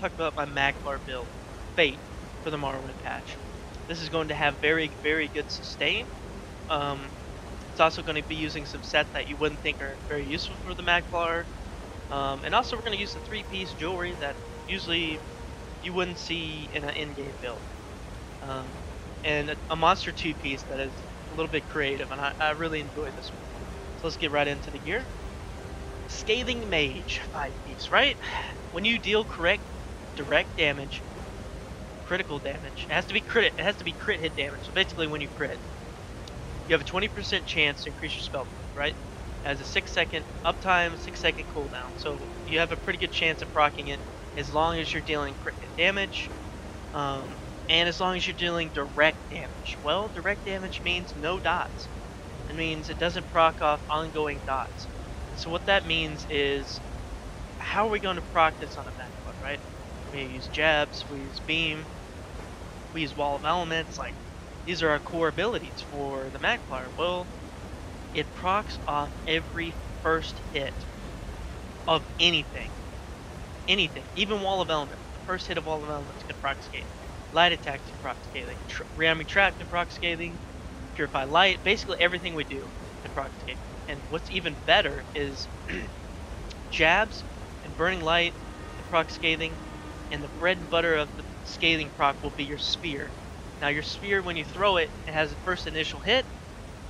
About my Magicka build, Fate, for the Morrowind patch. This is going to have very, very good sustain. It's also going to be using some sets that you wouldn't think are very useful for the Magicka. And also we're going to use the 3-piece jewelry that usually you wouldn't see in an in-game build. And a monster 2-piece that is a little bit creative, and I really enjoy this one. So let's get right into the gear. Scathing Mage 5-piece, right? When you deal direct damage, critical damage. It has to be crit hit damage. So basically, when you crit, you have a 20% chance to increase your spell, right? It has a 6-second uptime, 6-second cooldown. So you have a pretty good chance of proccing it as long as you're dealing crit hit damage, and as long as you're dealing direct damage. Well, direct damage means no dots. It means it doesn't proc off ongoing dots. So what that means is, how are we going to proc this on a Magicka, right? We use jabs, we use beam, we use wall of elements. Like, these are our core abilities for the Magicka. Well, it procs off every first hit of anything, even wall of elements. The first hit of wall of elements can proc scathing. Light attack can proc scathing. Ramming trap can proc scathing. Purify light. Basically everything we do can proc scathing. And what's even better is jabs and burning light and proc scathing. And the bread and butter of the scathing proc will be your spear. Now your spear, when you throw it, it has the first initial hit,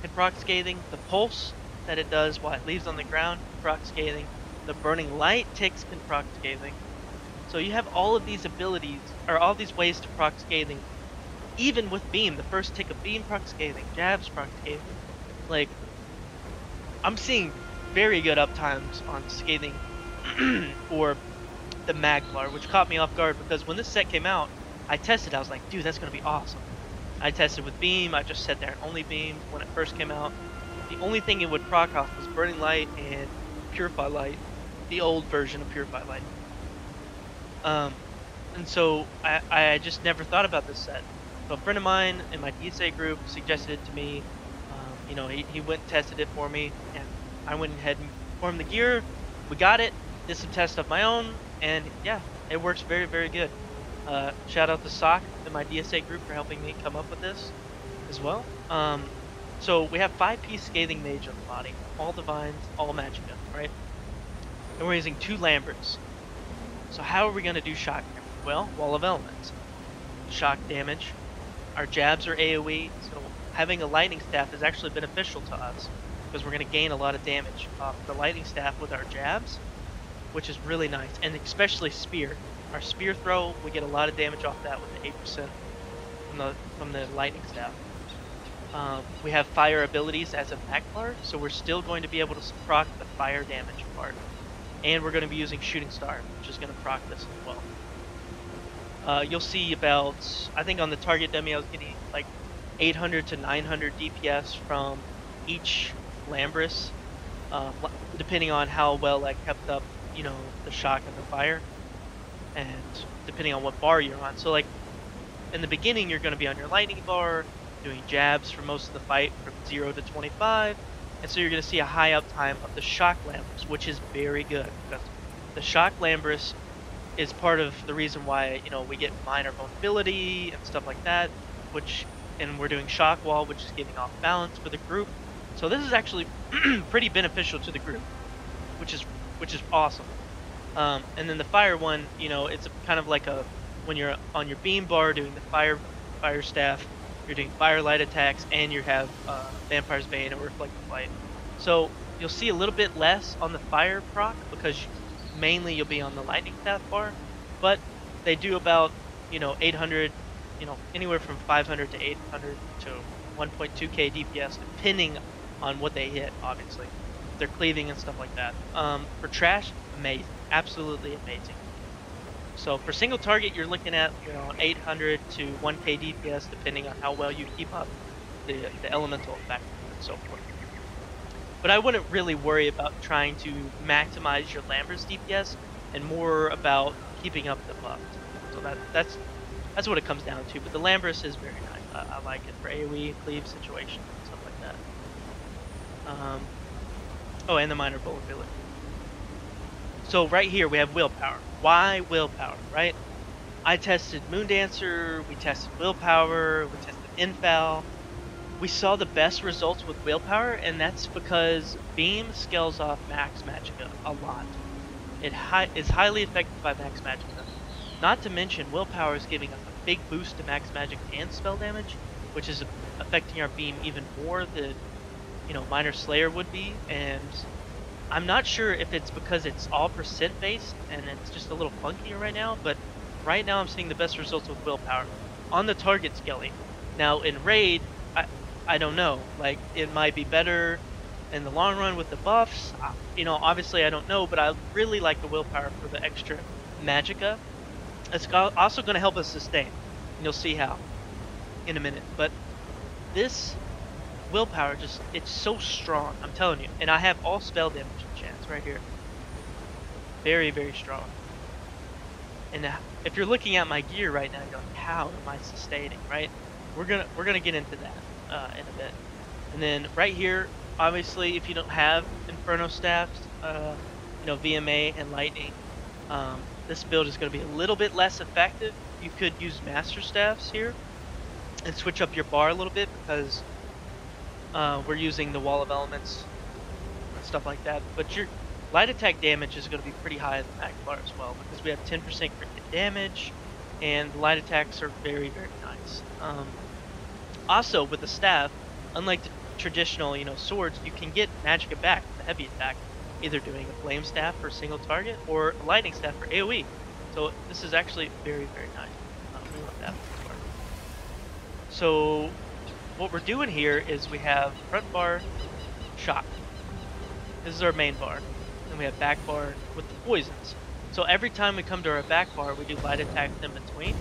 can proc scathing. The pulse that it does while it leaves on the ground, proc scathing. The burning light ticks can proc scathing. So you have all of these abilities, or all these ways to proc scathing. Even with beam, the first tick of beam proc scathing, jabs proc scathing. Like, I'm seeing very good uptimes on scathing for the Magicka, which caught me off guard because when this set came out, I tested. I was like, dude, that's gonna be awesome. I tested with beam. I just sat there and only beamed when it first came out. The only thing it would proc off was burning light and purify light, the old version of purify light. And so I just never thought about this set. So a friend of mine in my DSA group suggested it to me. You know, he went and tested it for me, and I went ahead and formed the gear. We got it. Did some tests of my own. And yeah, it works very, very good. Shout out to Sock in my DSA group for helping me come up with this as well. So we have 5-piece Scathing Mage on the body, all divines, all Magicka, right? And we're using 2 Lamberts. So how are we going to do shock damage? Well, wall of elements, shock damage. Our jabs are AoE, so having a lightning staff is actually beneficial to us because we're going to gain a lot of damage off the lightning staff with our jabs, which is really nice, and especially spear. Our spear throw, we get a lot of damage off that with the 8% from the lightning staff. We have fire abilities as a Magicka, so we're still going to be able to proc the fire damage part, and we're going to be using shooting star, which is going to proc this as well. You'll see about, I think on the target dummy, I was getting like 800 to 900 DPS from each Lambris, depending on how well I kept up, you know, the shock and the fire, and depending on what bar you're on. So like in the beginning, you're going to be on your lightning bar, doing jabs for most of the fight from 0 to 25, and so you're going to see a high uptime of the shock Lambris, which is very good because the shock Lambris is part of the reason why, you know, we get minor vulnerability and stuff like that, and we're doing shock wall, which is giving off balance for the group. So this is actually pretty beneficial to the group, which is awesome. And then the fire one, you know, it's kind of like when you're on your beam bar doing the fire staff, you're doing fire light attacks, and you have Vampire's Bane or Reflective Light. So you'll see a little bit less on the fire proc because mainly you'll be on the lightning staff bar, but they do about, you know, 800, you know, anywhere from 500 to 800 to 1.2k DPS depending on what they hit. Obviously, they're cleaving and stuff like that. For trash, amazing, absolutely amazing. So for single target, you're looking at, you know, 800 to 1k DPS depending on how well you keep up the elemental effect and so forth. But I wouldn't really worry about trying to maximize your Lambert's DPS and more about keeping up the buff. So that's what it comes down to. But the Lambrus is very nice. I like it for AoE, cleave situation, stuff like that. Oh, and the minor vulnerability. So right here we have willpower. Why willpower, right? I tested Moondancer, we tested willpower, we tested Infal. We saw the best results with willpower, and that's because Beam scales off max Magicka a lot. It is highly affected by max Magicka. Not to mention, willpower is giving us a big boost to max magic and spell damage, which is affecting our beam even more than, you know, minor slayer would be. And I'm not sure if it's because it's all percent based and it's just a little funkier right now, but right now I'm seeing the best results with willpower on the target scaling. Now in raid, I don't know. Like, it might be better in the long run with the buffs. You know, obviously I don't know, but I really like the willpower for the extra Magicka. It's also going to help us sustain. And you'll see how in a minute. But this willpower it's so strong, I'm telling you. And I have all spell damage chance right here. Very, very strong. And if you're looking at my gear right now, you're like, how am I sustaining, right? We're gonna get into that in a bit. And then right here, obviously, if you don't have Inferno staffs, you know, VMA and Lightning, this build is going to be a little bit less effective. You could use Master Staffs here and switch up your bar a little bit because we're using the Wall of Elements and stuff like that. But your light attack damage is going to be pretty high in the Mac bar as well because we have 10% crit hit damage, and the light attacks are very, very nice. Also, with the staff, unlike the traditional, you know, swords, you can get Magicka back, the heavy attack, either doing a flame staff for a single target or a lightning staff for AoE. So this is actually very, very nice. We love that part. So what we're doing here is we have front bar, shock. This is our main bar. And we have back bar with the poisons. So every time we come to our back bar, we do light attacks in between.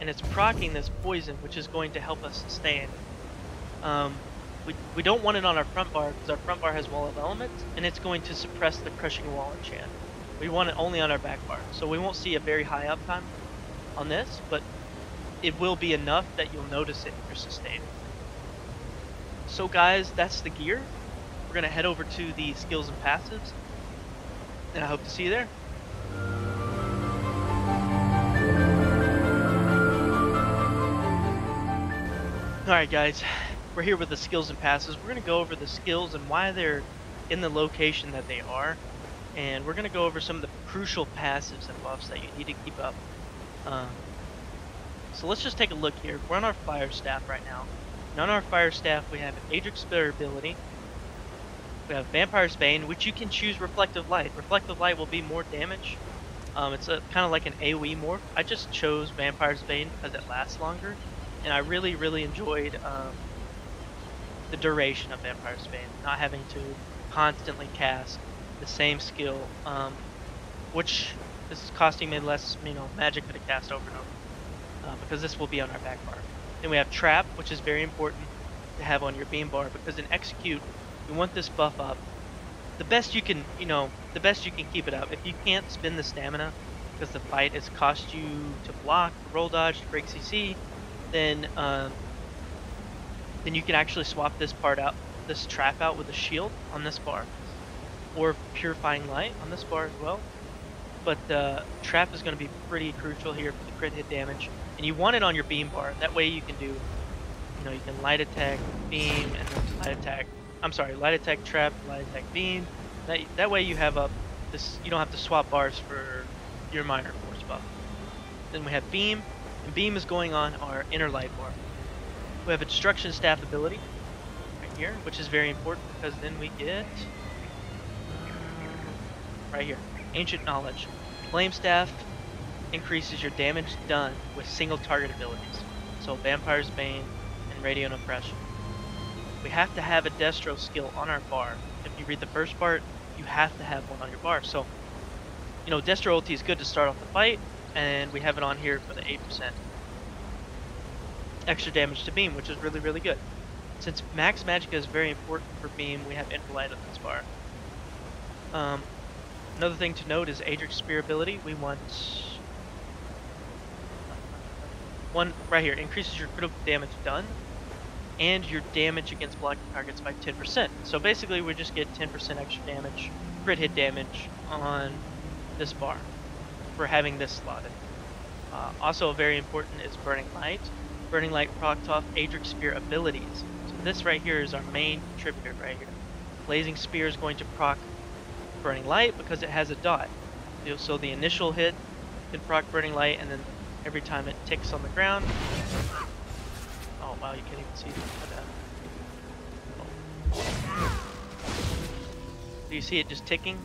And it's proccing this poison, which is going to help us sustain. We don't want it on our front bar because our front bar has Wall of Elements, and it's going to suppress the Crushing Wall enchant. We want it only on our back bar, so we won't see a very high uptime on this, but it will be enough that you'll notice it in your sustain. So guys, that's the gear. We're going to head over to the skills and passives, and I hope to see you there. Alright guys, we're here with the skills and passives. We're going to go over the skills and why they're in the location that they are. And we're going to go over some of the crucial passives and buffs that you need to keep up. So let's just take a look here. We're on our fire staff right now. And on our fire staff we have Aedric's ability. We have Vampire's Bane, which you can choose Reflective Light. Reflective Light will be more damage. It's kind of like an AoE morph. I just chose Vampire's Bane because it lasts longer. And I really, really enjoyed the duration of Vampire's Bane, not having to constantly cast the same skill, which is costing me less, you know, Magicka to cast over and over, because this will be on our back bar. Then we have Trap, which is very important to have on your beam bar, because in Execute, we want this buff up. The best you can, you know, the best you can keep it up. If you can't spend the stamina, because the fight has cost you to block, to roll dodge, to break CC, then you can actually swap this part out, this trap out with a shield on this bar, or purifying light on this bar as well. But trap is going to be pretty crucial here for the crit hit damage, and you want it on your beam bar. That way you can do, you know, you can light attack, beam, and then light attack. I'm sorry, light attack, trap, light attack, beam. That way you have up this. You don't have to swap bars for your minor force buff. Then we have beam. And beam is going on our inner light bar. We have a destruction staff ability right here, which is very important because then we get right here, ancient knowledge. Flame staff increases your damage done with single target abilities. So Vampire's Bane and Radiant Oppression. We have to have a Destro skill on our bar. If you read the first part, you have to have one on your bar. So, you know, Destro ulti is good to start off the fight. And we have it on here for the 8% extra damage to beam, which is really, really good. Since max Magicka is very important for beam, we have Infralight on this bar. Another thing to note is Aedric's Spear ability. We want one right here increases your critical damage done and your damage against blocking targets by 10%. So basically, we just get 10% extra damage, crit hit damage on this bar for having this slotted. Also, very important is Burning Light. Burning Light procs off Adric Spear abilities. So this right here is our main contributor right here. Blazing Spear is going to proc Burning Light because it has a dot. So the initial hit can proc Burning Light, and then every time it ticks on the ground. Oh wow, you can't even see that. Oh. Do you see it just ticking?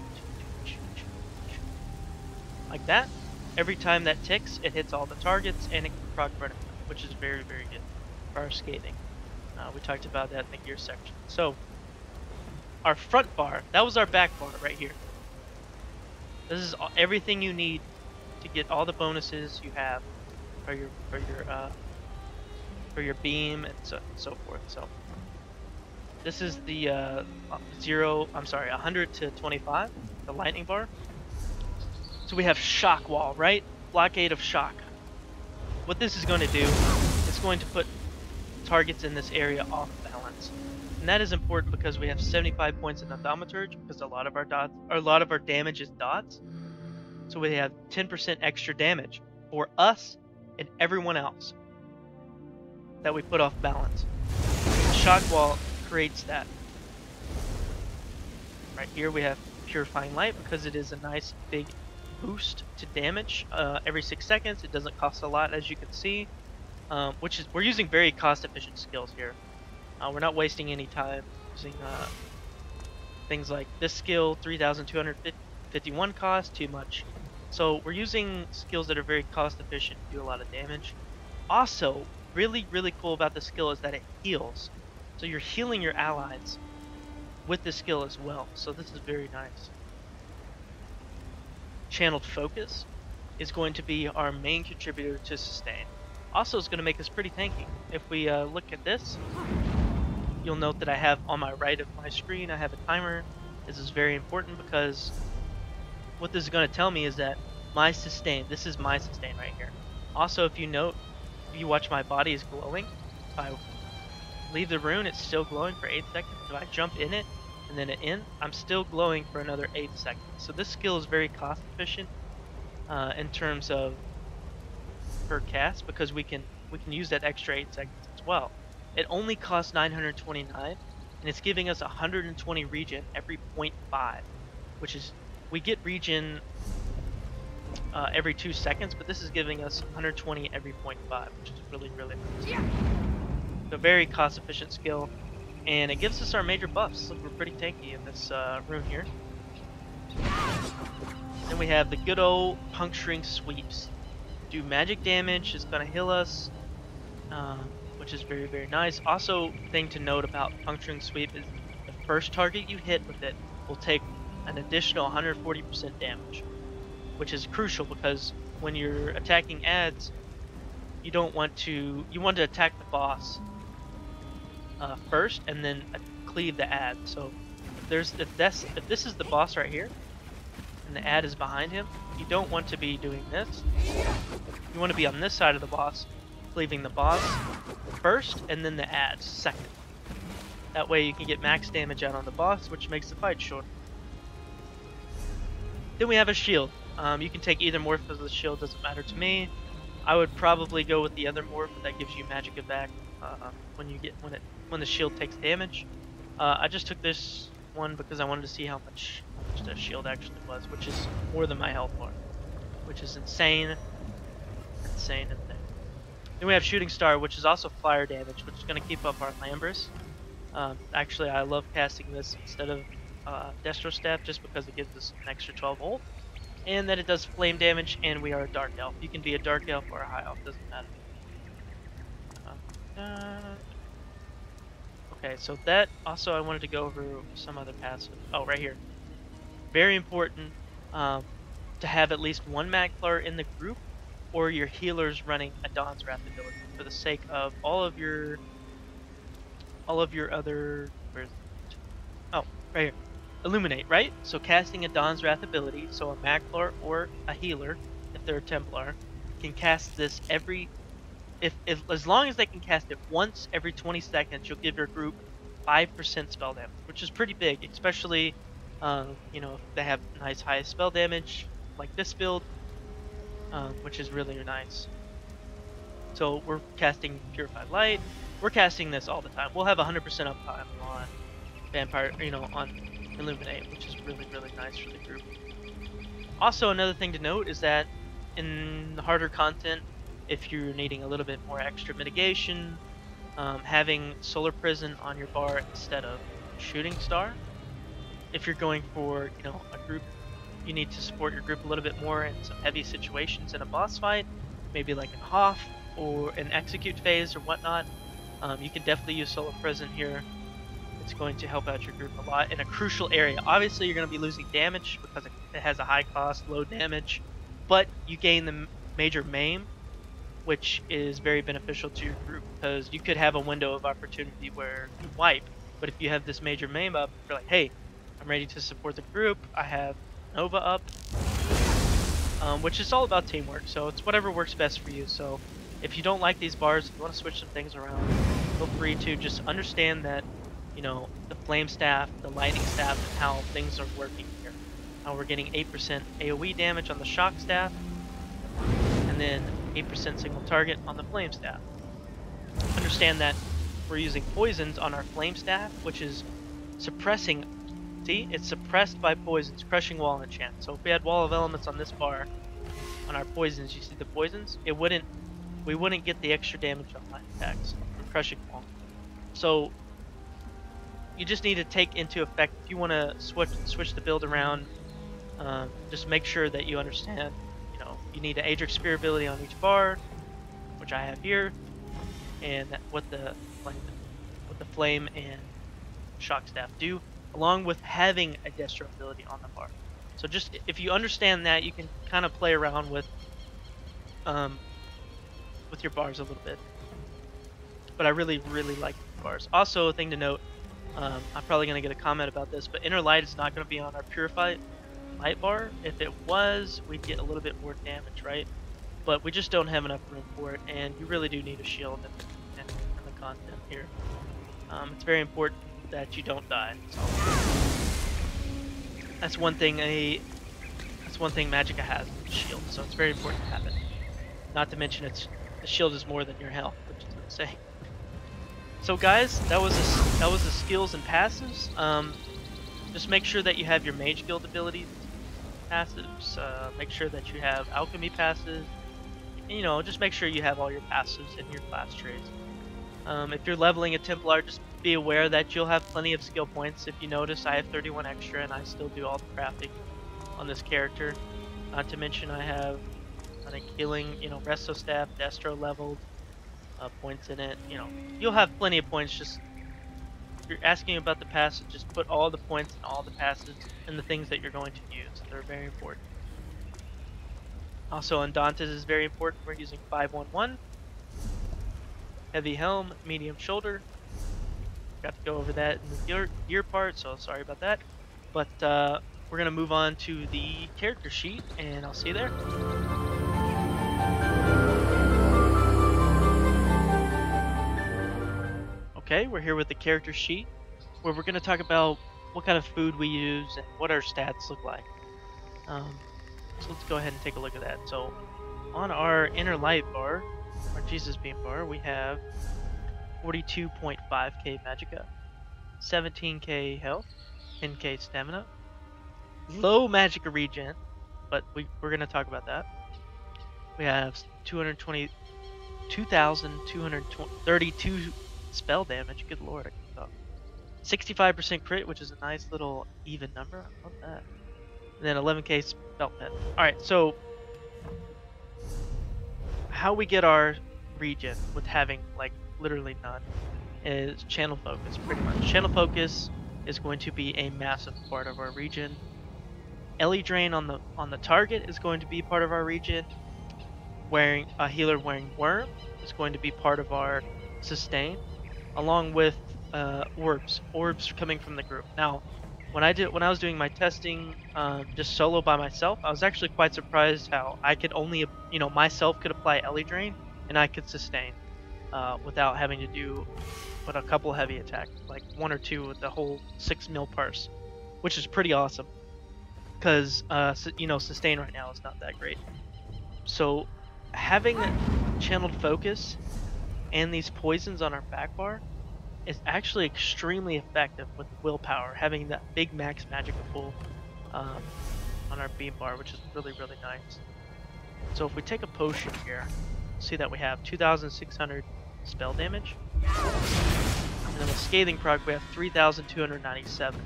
Like that. Every time that ticks, it hits all the targets, and it can proc Burning Light, which is very, very good for our scathing. We talked about that in the gear section. So, our front bar, that was our back bar right here. This is everything you need to get all the bonuses you have for your beam and so forth. So, this is the 100 to 25, the lightning bar. So we have shock wall, right? Blockade of shock. What this is going to do, it's going to put targets in this area off balance. And that is important because we have 75 points in the thaumaturge, because a lot of our damage is dots. So we have 10% extra damage for us and everyone else that we put off balance. The shock wall creates that. Right here we have purifying light because it is a nice big boost to damage every 6 seconds. It doesn't cost a lot, as you can see, we're using very cost-efficient skills here. We're not wasting any time using things like this skill, 3,251 cost, too much. So we're using skills that are very cost-efficient, do a lot of damage. Also, really, really cool about this skill is that it heals. So you're healing your allies with this skill as well. So this is very nice. Channeled Focus is going to be our main contributor to sustain. Also, it's going to make us pretty tanky. If we look at this, you'll note that I have on my right of my screen, I have a timer. This is very important because what this is going to tell me is that my sustain, this is my sustain right here. Also, if you note, if you watch my body is glowing. If I leave the rune, it's still glowing for 8 seconds. If I jump in it, and then I'm still glowing for another 8 seconds. So this skill is very cost efficient in terms of per cast, because we can use that extra 8 seconds as well. It only costs 929, and it's giving us 120 regen every 0.5, which is, we get regen every 2 seconds, but this is giving us 120 every 0.5, which is really, really nice. Yeah. So very cost efficient skill. And it gives us our major buffs. Look, we're pretty tanky in this rune here. Then we have the good old puncturing sweeps. Do magic damage, it's going to heal us, which is very, very nice. Also, thing to note about puncturing sweep is the first target you hit with it will take an additional 140% damage, which is crucial because when you're attacking adds, you want to attack the boss first, and then cleave the add. So if this is the boss right here, and the add is behind him, you don't want to be doing this. You want to be on this side of the boss, cleaving the boss first, and then the add second. That way you can get max damage out on the boss, which makes the fight short. Then we have a shield. You can take either morph as the shield, doesn't matter to me. I would probably go with the other morph that gives you Magicka back when the shield takes damage. I just took this one because I wanted to see how much the shield actually was, which is more than my health bar, which is insane. Then we have Shooting Star, which is also fire damage, which is going to keep up our Lambrus. Actually, I love casting this instead of Destro Staff just because it gives us an extra 12 ult, and that it does flame damage, and we are a Dark Elf. You can be a Dark Elf or a High Elf, doesn't matter. Okay, so that also I wanted to go over some other passive. Oh, right here. Very important to have at least one Magicka in the group, or your healers running Addons Wrath ability, for the sake of all of your other. Where's it? Oh, right here. Illuminate, right? So casting Addons Wrath ability, so a Magicka or a healer, if they're a Templar, can cast this every if as long as they can cast it once every 20 seconds, you'll give your group 5% spell damage, which is pretty big, especially you know, if they have nice high spell damage like this build, which is really nice. So we're casting Purified Light. We're casting this all the time. We'll have 100% uptime on Vampire, you know, on Illuminate, which is really nice for the group. Also, another thing to note is that in the harder content, if you're needing a little bit more extra mitigation, having Solar Prison on your bar instead of Shooting Star. If you're going for, you know, a group, you need to support your group a little bit more in some heavy situations in a boss fight, maybe like in Hoff or an Execute phase or whatnot. You can definitely use Solar Prison here. It's going to help out your group a lot in a crucial area. Obviously, you're going to be losing damage because it has a high cost, low damage, but you gain the major maim, which is very beneficial to your group because you could have a window of opportunity where you wipe. But if you have this major maim up, you're like, hey, I'm ready to support the group. I have Nova up, which is all about teamwork. So it's whatever works best for you. So if you don't like these bars, if you want to switch some things around, feel free to just understand that, you know, the flame staff, the lightning staff, and how things are working here. How we're getting 8% AoE damage on the shock staff, and then 8% single target on the flame staff. Understand that we're using poisons on our flame staff, which is suppressing. See, it's suppressed by poisons, crushing wall enchant. So if we had wall of elements on this bar, on our poisons, you see the poisons, we wouldn't get the extra damage on light attacks from crushing wall. So you just need to take into effect, if you want to switch the build around, just make sure that you understand, you know, you need an Adric Spear ability on each bar, which I have here, and what the flame and shock staff do, along with having a Destro ability on the bar. So just if you understand that, you can kind of play around with your bars a little bit. But I really like the bars. Also, a thing to note, I'm probably going to get a comment about this, but Inner Light is not going to be on our Purified Light bar. If it was, we'd get a little bit more damage, right? But we just don't have enough room for it, and you really do need a shield in the content here. It's very important that you don't die. So that's one thing Magicka has, the shield. So it's very important to have it. Not to mention the shield is more than your health, which is insane. So guys, that was the skills and passives. Just make sure that you have your Mage Guild abilities passives. Make sure that you have alchemy passives. And, you know, just make sure you have all your passives in your class traits. If you're leveling a Templar, just be aware that you'll have plenty of skill points. If you notice, I have 31 extra, and I still do all the crafting on this character. Not to mention, I have healing, you know, Resto Staff, Destro leveled, points in it. You know, you'll have plenty of points. Just if you're asking about the passive, just put all the points and all the passives and the things that you're going to use. They're very important. Also, Undaunted is very important. We're using 511. Heavy helm, medium shoulder. Got to go over that in the gear part, so sorry about that. But we're going to move on to the character sheet, and I'll see you there. Okay, we're here with the character sheet, where we're going to talk about what kind of food we use and what our stats look like. So let's go ahead and take a look at that. So on our Light bar, our Jesus Beam bar, we have 42.5k Magicka, 17k health, 10k stamina, low Magicka regen, but we're going to talk about that. We have 232 spell damage. Good lord, I can talk. 65% crit, which is a nice little even number. I love that. And then 11k spell pet. Alright, so how we get our regen with having like literally none is channel focus, pretty much. Channel focus is going to be a massive part of our regen. Ellie drain on the target is going to be part of our regen. Wearing a healer wearing worm is going to be part of our sustain, along with orbs coming from the group. Now, when I was doing my testing just solo by myself, I was actually quite surprised how I could only, you know, myself could apply Ellie drain, and I could sustain without having to do but a couple heavy attacks, like 1 or 2 with the whole 6 mil parse, which is pretty awesome. Because you know, sustain right now is not that great. So having channeled focus and these poisons on our back bar is actually extremely effective with willpower, having that big max Magicka pull on our beam bar, which is really, really nice. So if we take a potion here, see that we have 2,600 spell damage, and then with scathing proc we have 3,297,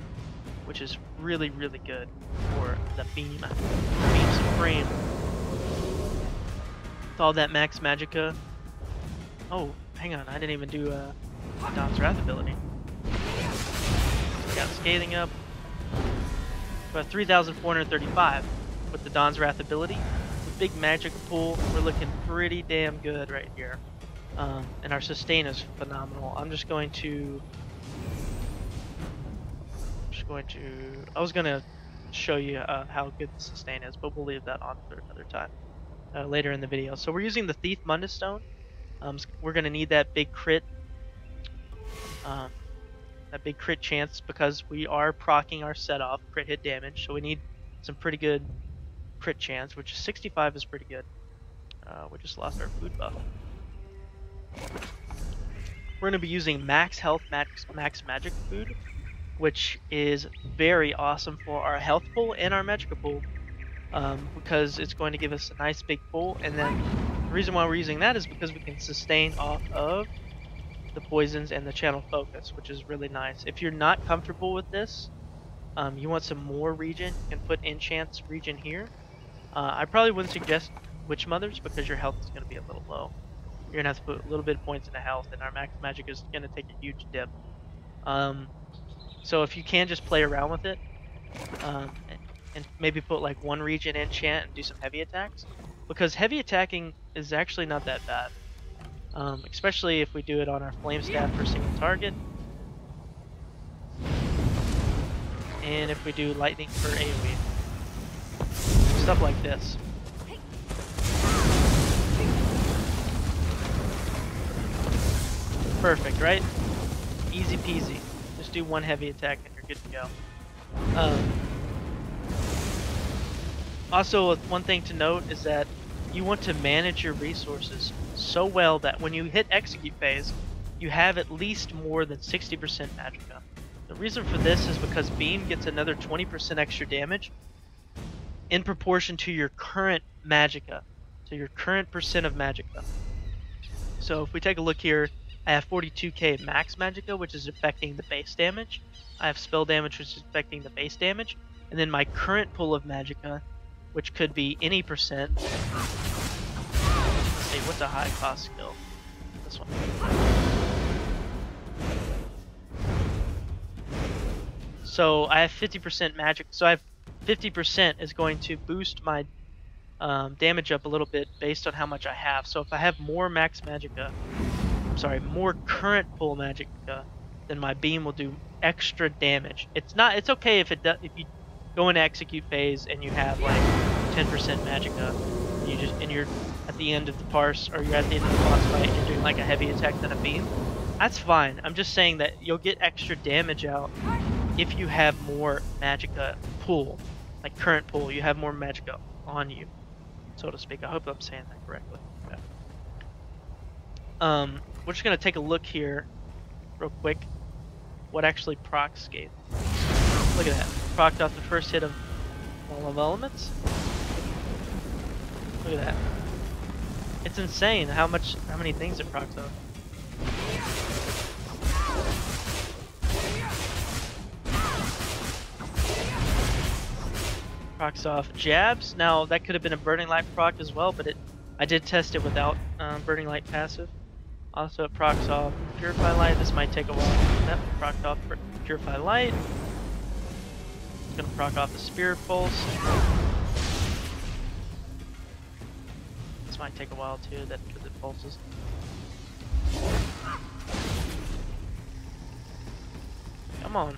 which is really, really good for the beam supreme. With all that max Magicka. Oh, hang on, I didn't even do Don's Wrath ability. Got scathing up. But 3,435 with the Don's Wrath ability. With big Magicka pool, we're looking pretty damn good right here. And our sustain is phenomenal. I was going to show you how good the sustain is, but we'll leave that on for another time later in the video. So we're using the Thief Mundus Stone. We're going to need that big crit chance because we are proccing our set off crit hit damage, so we need some pretty good crit chance, which is 65 is pretty good. We just lost our food buff. We're going to be using max health, max magic food, which is very awesome for our health pool and our Magicka pool, because it's going to give us a nice big pool. And then the reason why we're using that is because we can sustain off of the poisons and the channel focus, which is really nice. If you're not comfortable with this, you want some more regen, you can put enchants regen here. I probably wouldn't suggest Witch Mothers because your health is going to be a little low. You're going to have to put a little bit of points into health, and our max magic is going to take a huge dip. So if you can just play around with it, and maybe put like 1 regen enchant and do some heavy attacks, because heavy attacking is actually not that bad. Especially if we do it on our flame staff for a single target, and if we do lightning for AoE, stuff like this. Perfect, right? Easy peasy. Just do 1 heavy attack and you're good to go. Also, one thing to note is that you want to manage your resources so well that when you hit execute phase, you have at least more than 60% Magicka. The reason for this is because beam gets another 20% extra damage in proportion to your current Magicka, to your current percent of Magicka. So if we take a look here, I have 42k max Magicka, which is affecting the base damage. I have spell damage, which is affecting the base damage, and then my current pool of Magicka, which could be any percent. Let's see, what's a high cost skill? This one. So I have 50% magic. So I have 50% is going to boost my damage up a little bit based on how much I have. So if I have more max Magicka, more current pool Magicka, then my beam will do extra damage. It's okay if you go into execute phase and you have like 10% Magicka, and you're at the end of the parse, or you're at the end of the boss fight, and you're doing like a heavy attack than a beam. That's fine. I'm just saying that you'll get extra damage out if you have more Magicka pool, like current pool. You have more Magicka on you, so to speak. I hope I'm saying that correctly. Okay. We're just gonna take a look here, real quick. What actually procs Scathe? Look at that. Procced off the first hit of Wall of Elements. Look at that. It's insane how many things it procs off. Procs off jabs. Now that could have been a Burning Light proc as well, but I did test it without Burning Light passive. Also, it procs off Purify Light. This might take a while. Yep, procced off Purify Light. It's gonna proc off the Spirit Pulse. This might take a while too, because it pulses. Come on.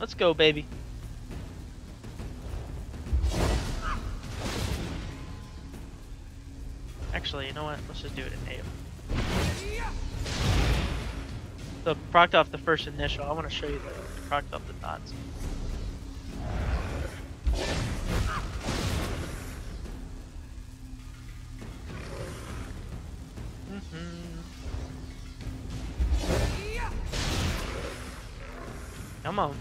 Let's go, baby. Actually, you know what? Let's just do it in AO. So procced off the first initial. I want to show you the procced off the dots. Come on.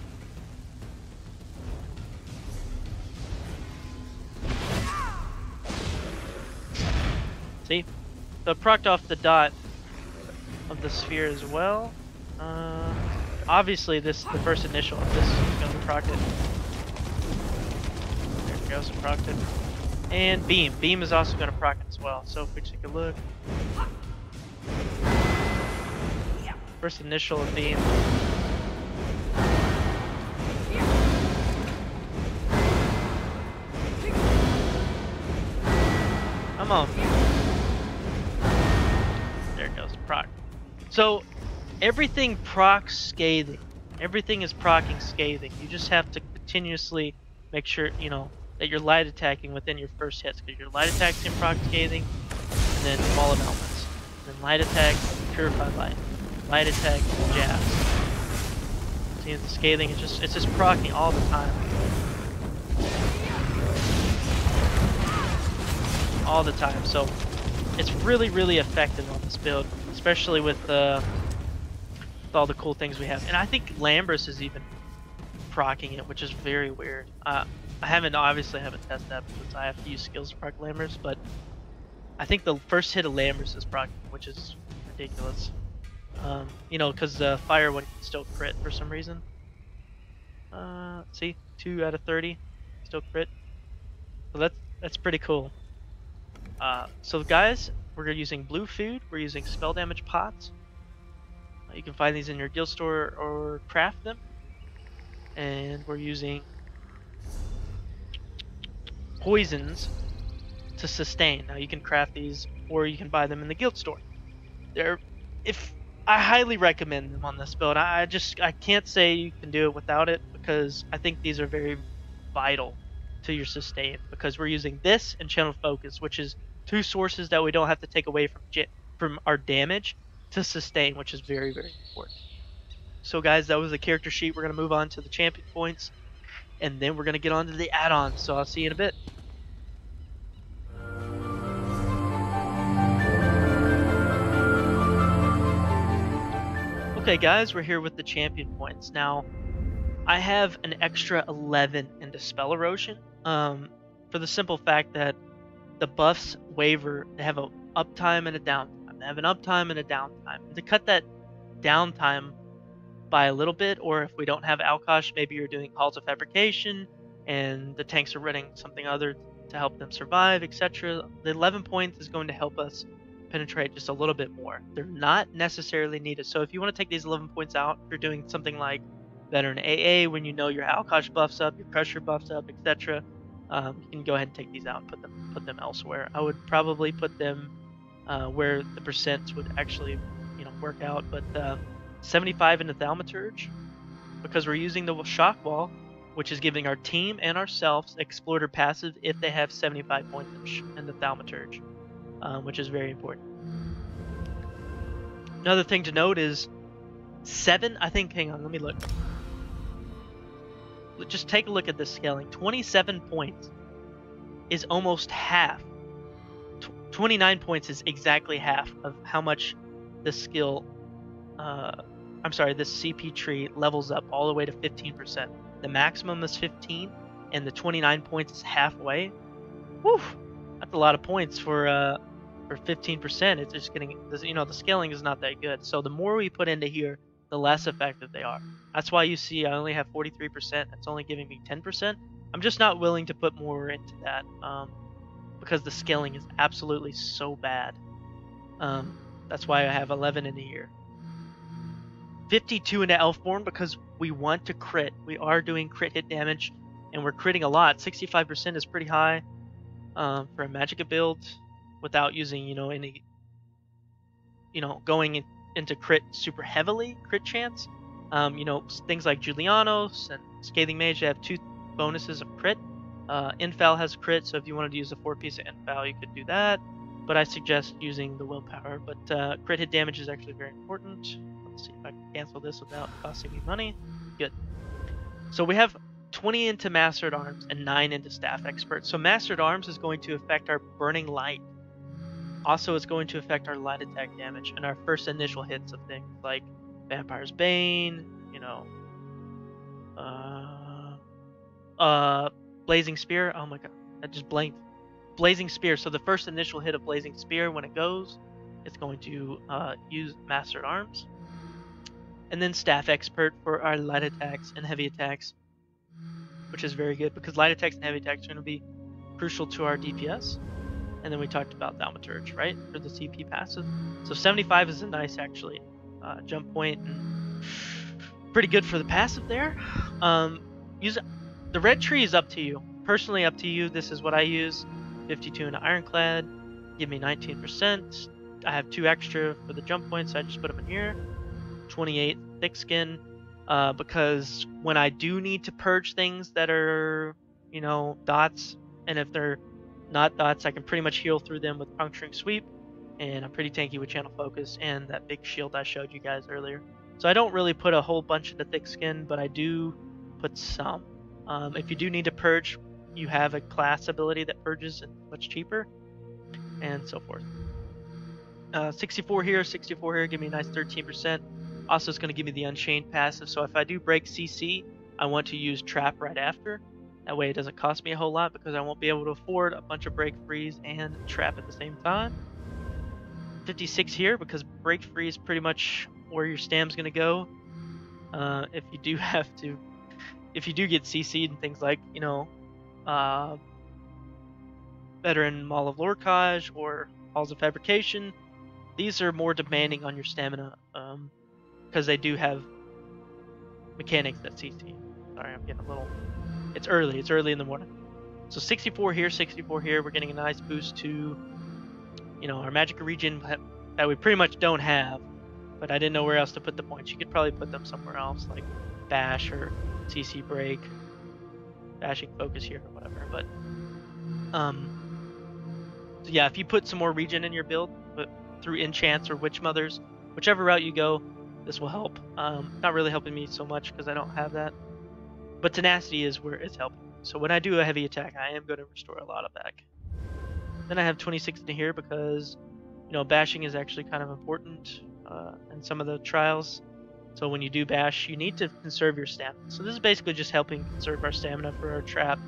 See? So procced off the dot of the sphere as well. Obviously the first initial of this is going to proc it. There we go, so procced it. And beam. Beam is also going to proc it as well. So if we take a look. First initial of beam. Come on. There it goes, proc. So everything procs scathing. Everything is proccing scathing. You just have to continuously make sure, you know, that you're light attacking within your first hits, because your light attacks can proc scathing, and then fall of elements. And then light attack, purify light. Light attack, jabs. See, the scathing is just proccing all the time. All the time, so it's really effective on this build, especially with all the cool things we have. And I think Lambrus is even proccing it, which is very weird. I obviously haven't tested that because I have to use skills to proc Lambrus, but I think the first hit of Lambrus is proccing, which is ridiculous. You know, because the fire one can still crit for some reason. See, 2 out of 30 still crit. So that's pretty cool. So guys, we're using blue food, we're using spell damage pots. You can find these in your guild store or craft them. And we're using poisons to sustain. Now you can craft these or you can buy them in the guild store. I highly recommend them on this build. I can't say you can do it without it, because I think these are very vital to your sustain, because we're using this and channel focus, which is 2 sources that we don't have to take away from our damage to sustain, which is very important. So guys, that was the character sheet. We're going to move on to the champion points, and then we're going to get on to the add-ons. So I'll see you in a bit. Okay guys, we're here with the champion points. Now, I have an extra 11 into spell erosion, for the simple fact that the buffs waver. They have an uptime and a downtime. They have an uptime and a downtime. And to cut that downtime by a little bit, or if we don't have Alkosh, maybe you're doing calls of fabrication and the tanks are running something other to help them survive, etc. The 11 points is going to help us penetrate just a little bit more. They're not necessarily needed. So if you want to take these 11 points out, if you're doing something like veteran AA, when you know your Alkosh buffs up, your pressure buffs up, etc., you can go ahead and take these out and put them elsewhere. I would probably put them where the percents would actually, you know, work out. But 75 into Thaumaturge, because we're using the shock wall, which is giving our team and ourselves exploiter passive if they have 75 points in the Thaumaturge, which is very important. Another thing to note is 7. I think. Hang on, let me look. Just take a look at this scaling. 27 points is almost half. 29 points is exactly half of how much this skill, this CP tree levels up all the way to 15%. The maximum is 15, and the 29 points is halfway. Whew, that's a lot of points for 15%. It's just getting, you know, the scaling is not that good. So the more we put into here, the less effective they are. That's why you see I only have 43%. It's only giving me 10%. I'm just not willing to put more into that because the scaling is absolutely so bad. That's why I have 11 in here. 52 into Elfborn because we want to crit. We are doing crit hit damage, and we're critting a lot. 65% is pretty high for a Magicka build without using, you know, any, you know, going into crit super heavily, crit chance. You know, things like Julianos and Scathing Mage have 2 bonuses of crit. Infal has crit, so if you wanted to use a 4-piece of Infal, you could do that. but I suggest using the willpower. But crit hit damage is actually very important. Let's see if I can cancel this without costing me money. Good. So we have 20 into Mastered Arms and 9 into Staff Expert. So Mastered Arms is going to affect our Burning Light. Also, it's going to affect our light attack damage and our first initial hits of things like Vampire's Bane, you know, Blazing Spear. Oh my god, that just blanked. Blazing Spear. So the first initial hit of Blazing Spear, when it goes, it's going to use Mastered Arms. And then Staff Expert for our light attacks and heavy attacks, which is very good because light attacks and heavy attacks are going to be crucial to our DPS. And then we talked about Thaumaturge, right, for the CP passive. So 75 is a nice, actually, jump point, and pretty good for the passive there. Use the red tree is up to you. Personally, up to you. This is what I use. 52 in Ironclad, give me 19%. I have 2 extra for the jump points, so I just put them in here. 28 thick skin, because when I do need to purge things that are, you know, dots, and if they're not dots, I can pretty much heal through them with Puncturing Sweep, and I'm pretty tanky with Channel Focus and that big shield I showed you guys earlier. So I don't really put a whole bunch of the thick skin, but I do put some. If you do need to purge, you have a class ability that purges and much cheaper, and so forth. 64 here, 64 here, give me a nice 13%. Also, it's going to give me the Unchained passive, so if I do break CC, I want to use Trap right after. That way it doesn't cost me a whole lot because I won't be able to afford a bunch of Break Freeze and Trap at the same time. 56 here because Break Free is pretty much where your stam's going to go. If you do get CC'd and things like, you know, Veteran Maul of Lorcage or Halls of Fabrication, these are more demanding on your stamina. Because they do have mechanics that CC. Sorry, I'm getting a little... It's early in the morning. So 64 here, 64 here, we're getting a nice boost to, you know, our Magicka region that we pretty much don't have, but I didn't know where else to put the points. You could probably put them somewhere else, like Bash or CC Break, Bashing Focus here or whatever, but, so yeah, if you put some more region in your build, but through enchants or Witch Mothers, whichever route you go, this will help. Not really helping me so much because I don't have that. But Tenacity is where it's helping. So when I do a heavy attack, I am going to restore a lot of back. Then I have 26 in here because, you know, bashing is actually kind of important in some of the trials. So when you do bash, you need to conserve your stamina. So this is basically just helping conserve our stamina for our trap.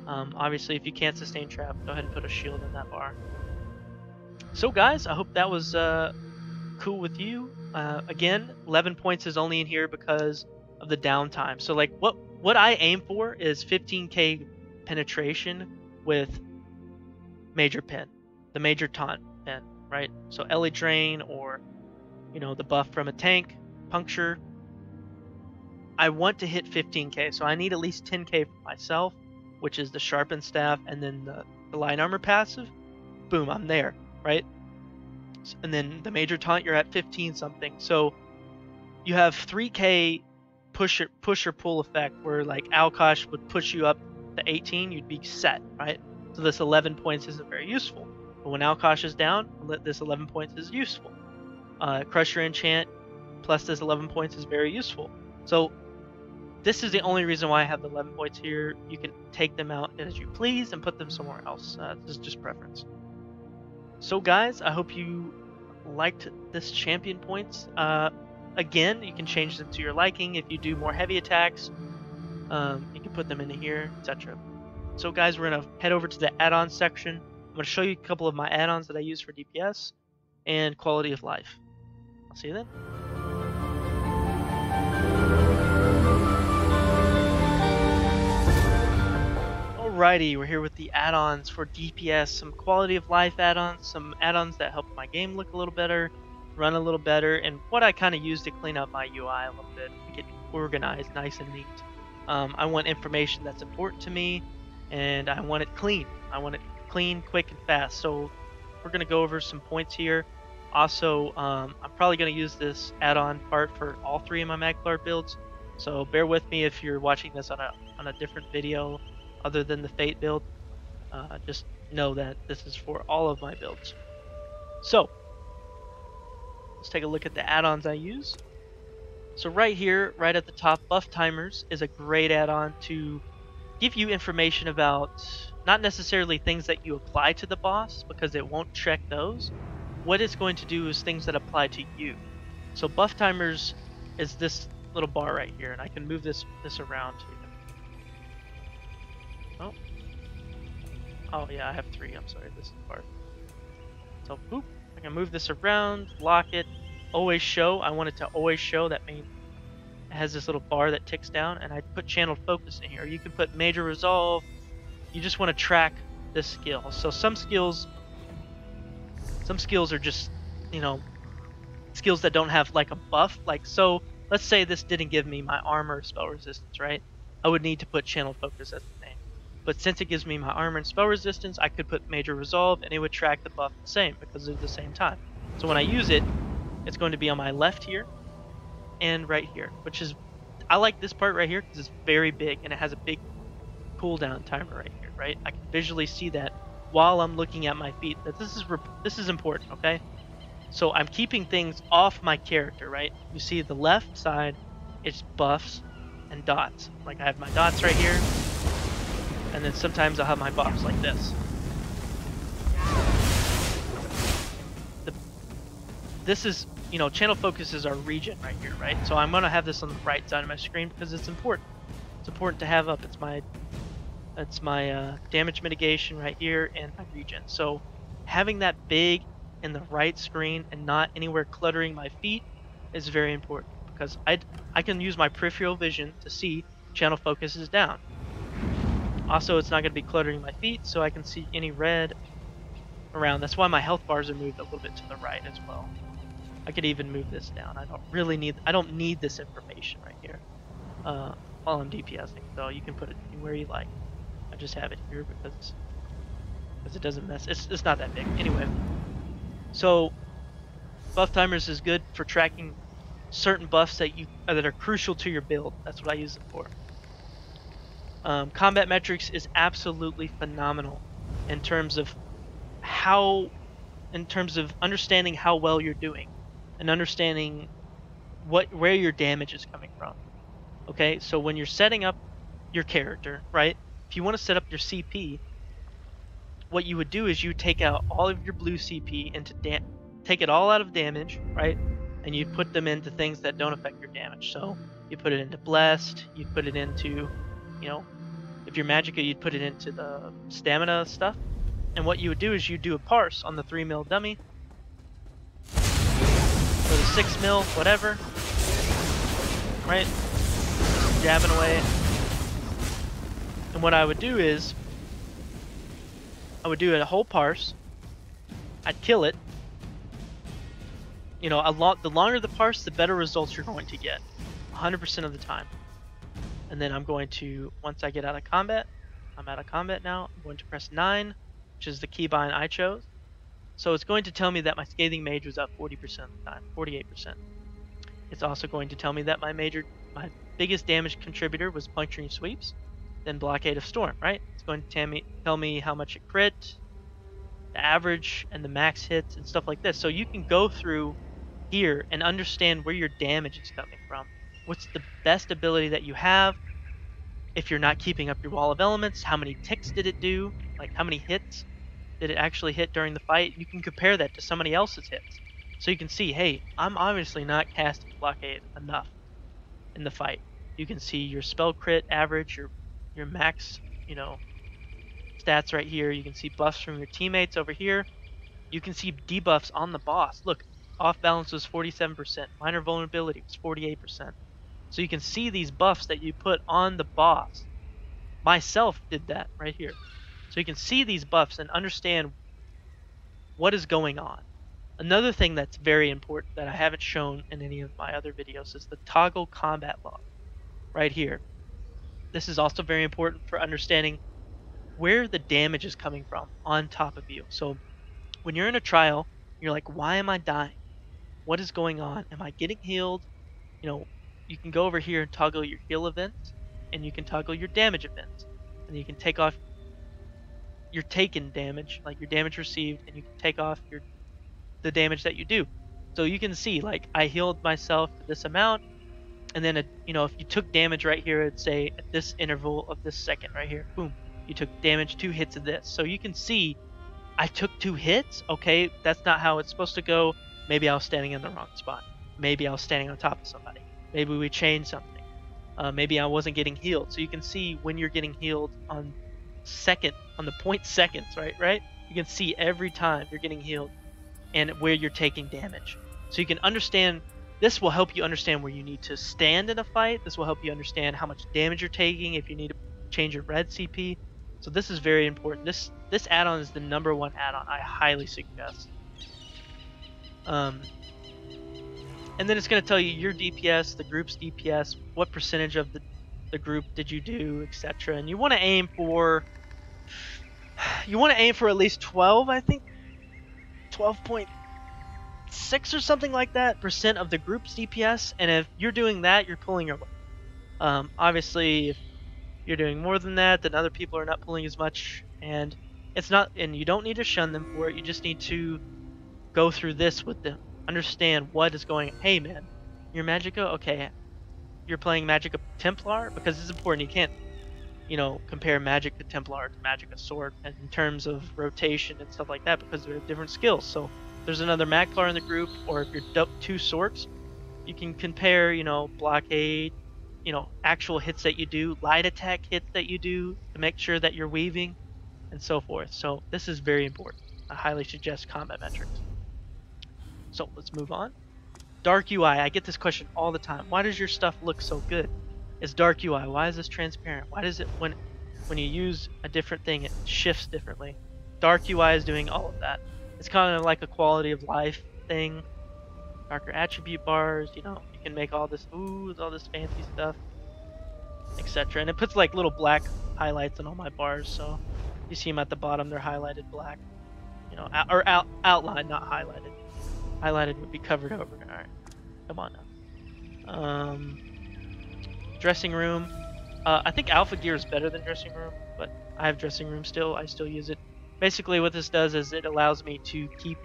Obviously, if you can't sustain trap, go ahead and put a shield in that bar. So guys, I hope that was cool with you. Again, 11 points is only in here because of the downtime. So like what I aim for is 15k penetration with Major Pen, the Major Taunt Pen, right? So Ellie Drain or, you know, the buff from a tank, Puncture. I want to hit 15k, so I need at least 10k for myself, which is the Sharpened Staff and then the Light Armor passive. Boom, I'm there, right? And then the Major Taunt, you're at 15 something. So you have 3k push or pull effect where like Alkosh would push you up to 18, you'd be set, right? So this 11 points isn't very useful. But when Alkosh is down, this 11 points is useful. Crush Your Enchant plus this 11 points is very useful. So this is the only reason why I have the 11 points here. You can take them out as you please and put them somewhere else. This is just preference. So guys, I hope you liked this champion points. Again, you can change them to your liking. If you do more heavy attacks, you can put them in here, etc. So guys, we're going to head over to the add-ons section. I'm going to show you a couple of my add-ons that I use for DPS and quality of life. I'll see you then. Alrighty, we're here with the add-ons for DPS, some quality of life add-ons, some add-ons that help my game look a little better, run a little better, and what I kind of use to clean up my UI a little bit, to get organized, nice and neat. I want information that's important to me, and I want it clean. I want it clean, quick, and fast. So we're going to go over some points here. Also, I'm probably going to use this add-on part for all 3 of my Magplar builds, so bear with me if you're watching this on a different video other than the Fate build. Just know that this is for all of my builds. So let's take a look at the add-ons I use. So right here, right at the top, buff timers is a great add-on to give you information about not necessarily things that you apply to the boss, because it won't check those. What it's going to do is things that apply to you. So buff timers is this little bar right here, and I can move this around here. Oh, oh yeah, I have 3. I'm sorry, this is part. So boop, I can move this around, lock it, always show. I want it to always show. That means it has this little bar that ticks down, and I put channeled focus in here. You can put major resolve. You just want to track this skill. So some skills are just, you know, skills that don't have like a buff. Like, so let's say this didn't give me my armor or spell resistance, right? I would need to put channel focus as the name. But since it gives me my armor and spell resistance, I could put major resolve and it would track the buff the same because they're the same time. So when I use it, it's going to be on my left here and right here, which is, I like this part right here because it's very big and it has a big cooldown timer right here, right? I can visually see that while I'm looking at my feet. That this is important, okay? So I'm keeping things off my character, right? You see the left side, it's buffs and dots. Like I have my dots right here, and then sometimes I'll have my buffs like this. This is, you know, channel focus is our region right here, right? So I'm gonna have this on the right side of my screen because it's important. It's important to have up. It's my damage mitigation right here and my region. So having that big in the right screen and not anywhere cluttering my feet is very important, because I can use my peripheral vision to see channel focus is down. Also, it's not going to be cluttering my feet, so I can see any red around. That's why my health bars are moved a little bit to the right as well. I could even move this down. I don't need this information right here while I'm DPSing, so you can put it anywhere you like. I just have it here because it doesn't mess. It's not that big anyway. So buff timers is good for tracking certain buffs that are crucial to your build. That's what I use it for. Combat metrics is absolutely phenomenal in terms of understanding how well you're doing and understanding where your damage is coming from. Okay, so when you're setting up your character, right? If you want to set up your CP, what you would do is you take out all of your blue CP take it all out of damage, right? And you put them into things that don't affect your damage. So you put it into blessed, you put it into, you know, if you're Magicka, you'd put it into the stamina stuff. And what you would do is you do a parse on the 3 mil dummy, or the 6 mil, whatever, right? Just jabbing away. And what I would do is, I would do a whole parse, I'd kill it. You know, the longer the parse, the better results you're going to get, 100% of the time. And then I'm going to, once I get out of combat, I'm out of combat now, I'm going to press 9, which is the keybind I chose. So it's going to tell me that my scathing mage was up 40% of the time, 48%. It's also going to tell me that my biggest damage contributor was puncturing sweeps, then blockade of storm, right? It's going to tell me how much it crit, the average, and the max hits, and stuff like this. So you can go through here and understand where your damage is coming from. What's the best ability that you have? If you're not keeping up your wall of elements, how many ticks did it do? Like how many hits did it actually hit during the fight? You can compare that to somebody else's hits. So you can see, hey, I'm obviously not casting blockade enough in the fight. You can see your spell crit average, your max, you know, stats right here. You can see buffs from your teammates over here. You can see debuffs on the boss. Look, off balance was 47%. Minor vulnerability was 48%. So you can see these buffs that you put on the boss. Myself did that right here. So you can see these buffs and understand what is going on. Another thing that's very important that I haven't shown in any of my other videos is the toggle combat log right here. This is also very important for understanding where the damage is coming from on top of you. So when you're in a trial, you're like, why am I dying? What is going on? Am I getting healed? You know, you can go over here and toggle your heal events, and you can toggle your damage events, and you can take off your taken damage, like your damage received, and you can take off the damage that you do. So you can see, like, I healed myself this amount, and then, you know, if you took damage right here, it'd say at this interval of this second right here, boom, you took damage 2 hits of this. So you can see I took 2 hits. Okay, that's not how it's supposed to go. Maybe I was standing in the wrong spot. Maybe I was standing on top of somebody. Maybe we changed something. Maybe I wasn't getting healed. So you can see when you're getting healed on the point seconds, right? You can see every time you're getting healed and where you're taking damage. So you can understand, this will help you understand where you need to stand in a fight. This will help you understand how much damage you're taking if you need to change your red CP. So this is very important. This add-on is the #1 add-on I highly suggest. And then it's going to tell you your DPS, the group's DPS, what percentage of the group did you do, etc. And you want to aim for at least 12, I think, 12.6 or something like that % of the group's DPS. And if you're doing that, you're pulling your weight. Obviously, if you're doing more than that, then other people are not pulling as much, and you don't need to shun them for it. You just need to go through this with them. Understand what is going on. Hey man, you're Magicka? Okay. You're playing Magicka Templar? Because it's important. You can't, you know, compare Magicka Templar to Magicka Sword in terms of rotation and stuff like that, because they're different skills. So there's another Magplar in the group, or if you're 2 swords, you can compare, you know, blockade, you know, actual hits that you do, light attack hits that you do to make sure that you're weaving, and so forth. So this is very important. I highly suggest combat metrics. So let's move on. Dark UI. I get this question all the time. Why does your stuff look so good? It's dark UI. Why is this transparent? Why does it, when you use a different thing, it shifts differently? Dark UI is doing all of that. It's kind of like a quality of life thing. Darker attribute bars, you know, you can make all this, all this fancy stuff, etc. And it puts like little black highlights on all my bars, so you see them at the bottom, they're highlighted black, you know, or outlined, not highlighted. Highlighted would be covered over. Alright, come on now. Dressing room. I think Alpha Gear is better than Dressing Room, but I have Dressing Room still. I still use it. Basically what this does is it allows me to keep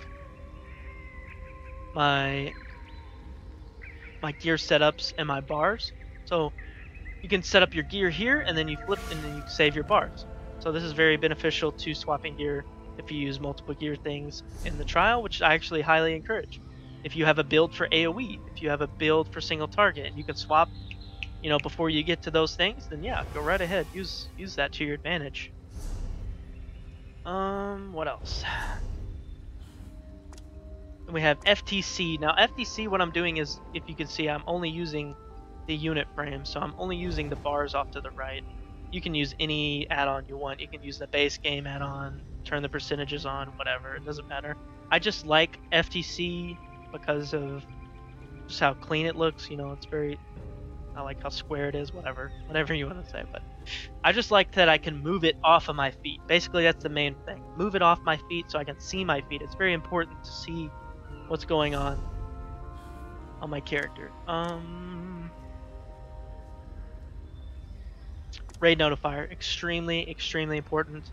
my gear setups and my bars. So you can set up your gear here, and then you flip, and then you save your bars. So this is very beneficial to swapping gear if you use multiple gear things in the trial, which I actually highly encourage. If you have a build for AoE, if you have a build for single target, and you can swap, you know, before you get to those things, then yeah, go right ahead. Use that to your advantage. What else? Then we have FTC. Now FTC, what I'm doing is, if you can see, I'm only using the unit frame, so I'm only using the bars off to the right. You can use any add-on you want. You can use the base game add-on, turn the percentages on, whatever, it doesn't matter. I just like FTC because of just how clean it looks, you know, it's very, I like how square it is, whatever you want to say, but I just like that I can move it off of my feet. Basically, that's the main thing. Move it off my feet so I can see my feet. It's very important to see what's going on my character. Raid notifier, extremely important.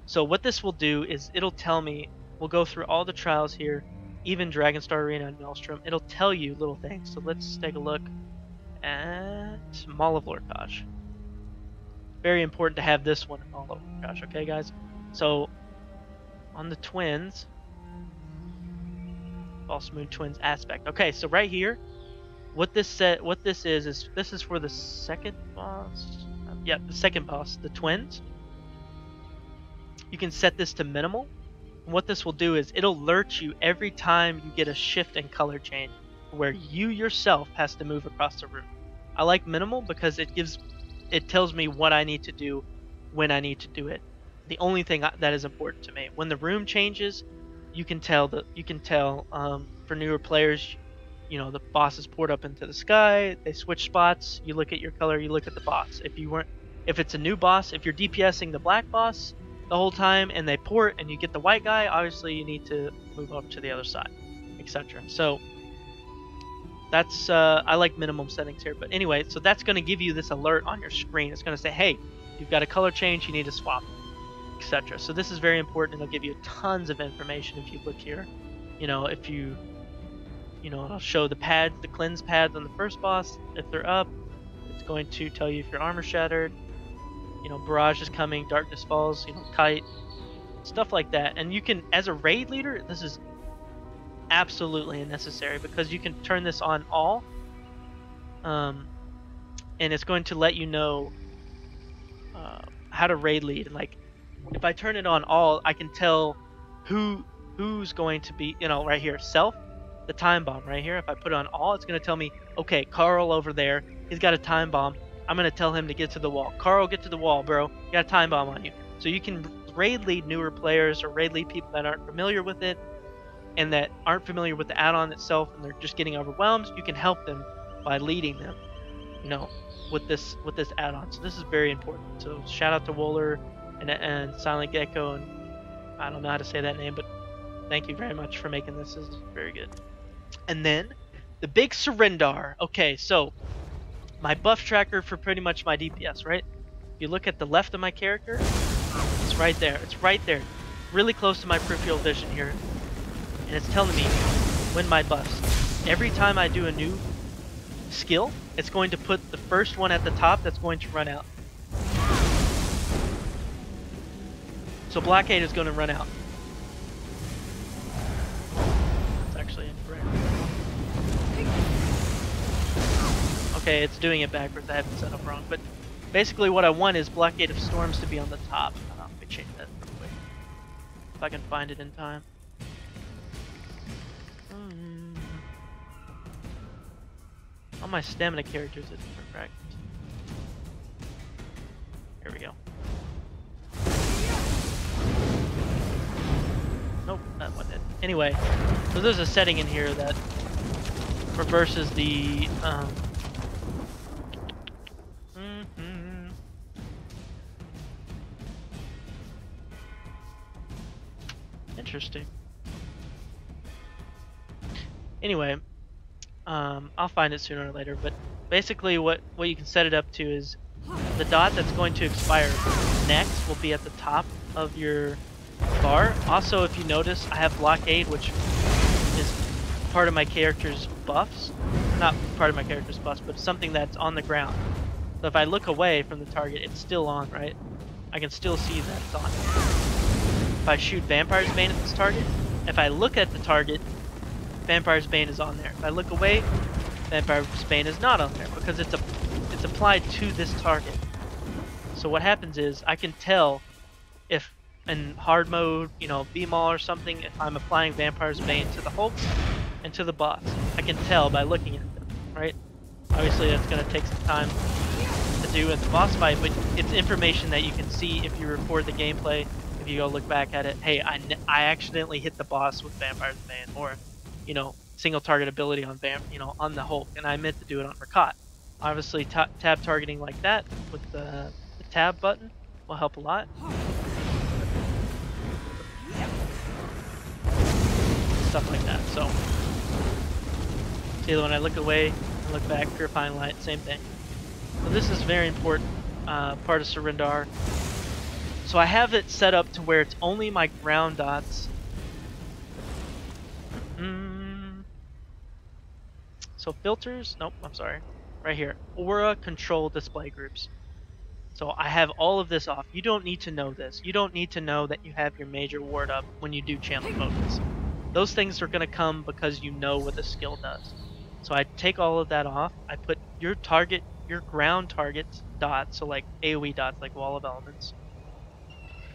So what this will do is it'll tell me, we'll go through all the trials here, even Dragonstar Arena and Maelstrom. It'll tell you little things. So let's take a look at Maul of Lorkaj. Very important to have this one in Maul of Lorkaj, okay guys? So on the twins, False Moon Twins aspect. Okay, so right here, what this is this is for the second boss. Yeah, the second boss, the twins. You can set this to minimal. And what this will do is it'll alert you every time you get a shift in color change where you yourself has to move across the room. I like minimal because it tells me what I need to do when I need to do it. The only thing that is important to me. When the room changes, you can tell for newer players, you know, the boss is poured up into the sky, they switch spots, you look at your color, you look at the boss. If it's a new boss, if you're DPSing the black boss the whole time and they port and you get the white guy, obviously you need to move over to the other side, etc. So that's I like minimum settings here, but anyway, so that's going to give you this alert on your screen. It's going to say, hey, you've got a color change, you need to swap, etc. So this is very important, and it'll give you tons of information if you look here. You know, if you know, it'll show the pads, the cleanse pads on the first boss. If they're up, it's going to tell you if your armor shattered. You know, barrage is coming, darkness falls, you know, kite, stuff like that. And you can, as a raid leader, this is absolutely unnecessary because you can turn this on all, and it's going to let you know how to raid lead. And like, if I turn it on all, I can tell who's going to be, you know, right here, self, the time bomb right here. If I put it on all, it's going to tell me, okay, Carl over there, he's got a time bomb. I'm going to tell him to get to the wall. Carl, get to the wall, bro. You got a time bomb on you. So you can raid lead newer players or raid lead people that aren't familiar with it and that aren't familiar with the add-on itself and they're just getting overwhelmed. You can help them by leading them, you know, with this add-on. So this is very important. So shout out to Wohler and Silent Gecko, and I don't know how to say that name, but thank you very much for making this. This is very good. And then the big surrender. Okay, so my buff tracker for pretty much my DPS, right? If you look at the left of my character, it's right there. It's right there. Really close to my peripheral vision here. And it's telling me when my buffs. Every time I do a new skill, it's going to put the first one at the top that's going to run out. So blockade is going to run out. It's actually incorrect. Okay, it's doing it backwards. I have it set up wrong. But basically what I want is blockade of storms to be on the top. Let me change that real quick. If I can find it in time. All my stamina characters are different fragments. Here we go. Nope, that wasn't it. Anyway, so there's a setting in here that reverses the Interesting. Anyway, I'll find it sooner or later, but basically what you can set it up to is the dot that's going to expire next will be at the top of your bar. Also, if you notice, I have blockade, which is part of my character's buffs. Not part of my character's buffs, but something that's on the ground. So if I look away from the target, it's still on, right? I can still see that it's on. If I shoot Vampire's Bane at this target, if I look at the target, Vampire's Bane is on there. If I look away, Vampire's Bane is not on there because it's applied to this target. So what happens is I can tell if in hard mode, you know, B-Maul or something, if I'm applying Vampire's Bane to the Hulks and to the boss. I can tell by looking at them, right? Obviously that's going to take some time to do in the boss fight, but it's information that you can see if you record the gameplay. If you go look back at it, hey, I accidentally hit the boss with Vampire's Bane, or you know, single target ability on on the Hulk, and I meant to do it on Rakat. Obviously, tab targeting like that with the tab button will help a lot. Stuff like that. So, see, when I look away and look back, purifying light, same thing. So this is very important part of Surrender. So I have it set up to where it's only my ground dots. So filters, nope, I'm sorry. Right here, aura control display groups. So I have all of this off. You don't need to know this. You don't need to know that you have your major ward up when you do channel focus. Those things are going to come because you know what the skill does. So I take all of that off. I put your target, your ground targets dots, so like AoE dots, like Wall of Elements.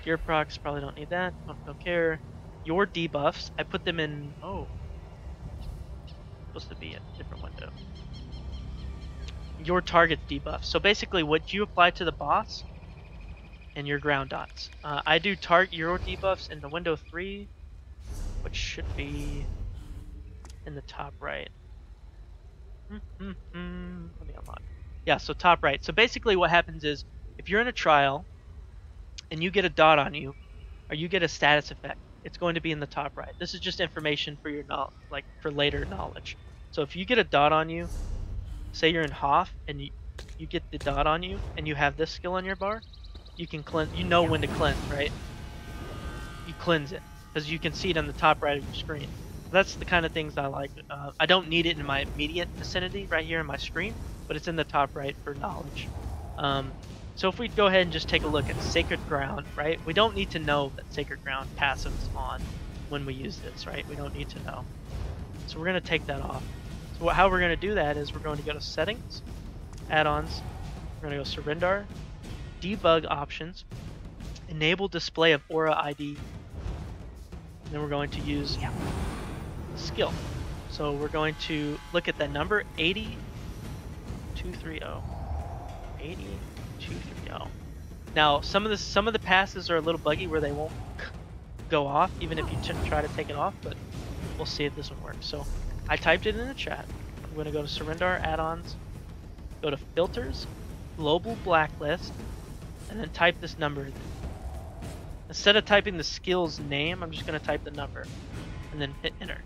Gear procs, probably don't need that. Don't care. Your debuffs, I put them in. Oh, supposed to be a different window. Your target debuffs. So basically, what you apply to the boss and your ground dots. I do target your debuffs in the window 3, which should be in the top right. Let me unlock. Yeah, so top right. So basically, what happens is if you're in a trial and you get a dot on you, or you get a status effect, it's going to be in the top right. This is just information for your knowledge, like for later knowledge. So if you get a dot on you, say you're in Hoff and you get the dot on you and you have this skill on your bar, you can cleanse. You know when to cleanse, right? You cleanse it because you can see it on the top right of your screen. That's the kind of things I like. I don't need it in my immediate vicinity right here on my screen, but it's in the top right for knowledge. So if we go ahead and just take a look at Sacred Ground, right? We don't need to know that Sacred Ground passive's on when we use this, right? We don't need to know. So we're going to take that off. So how we're going to do that is we're going to go to Settings, Add-ons, we're going to go Surrender, Debug Options, Enable Display of Aura ID, and then we're going to use Skill. So we're going to look at that number, 80230. 80230. Now some of the passes are a little buggy where they won't go off even if you try to take it off, but we'll see if this one works. So I typed it in the chat. I'm going to go to Surrender Add-ons, go to Filters, Global Blacklist, and then type this number. Instead of typing the skill's name, I'm just going to type the number and then hit enter.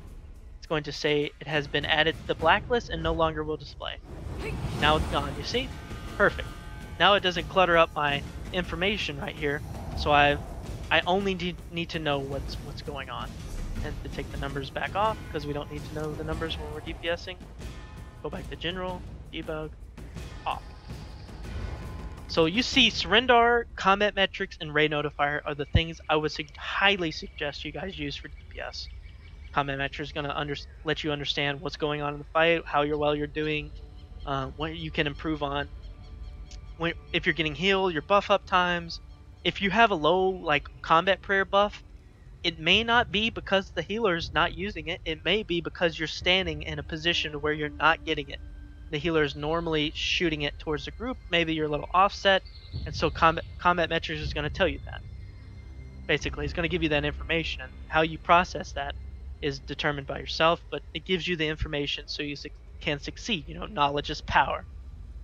It's going to say it has been added to the blacklist and no longer will display. Now it's gone, you see? Perfect. Now it doesn't clutter up my information right here, so I only need to know what's going on. And to take the numbers back off, because we don't need to know the numbers when we're DPSing. Go back to General, Debug, off. So you see Surrender, Combat Metrics, and Ray Notifier are the things I would highly suggest you guys use for DPS. Combat Metrics is going to let you understand what's going on in the fight, how you're doing, what you can improve on. If you're getting healed, your buff up times. If you have a low combat prayer buff, it may not be because the healer's not using it. It may be because you're standing in a position where you're not getting it. The healer is normally shooting it towards the group. Maybe you're a little offset, and so combat metrics is going to tell you that. Basically, it's going to give you that information, and how you process that is determined by yourself, but it gives you the information so you can succeed. You know, knowledge is power,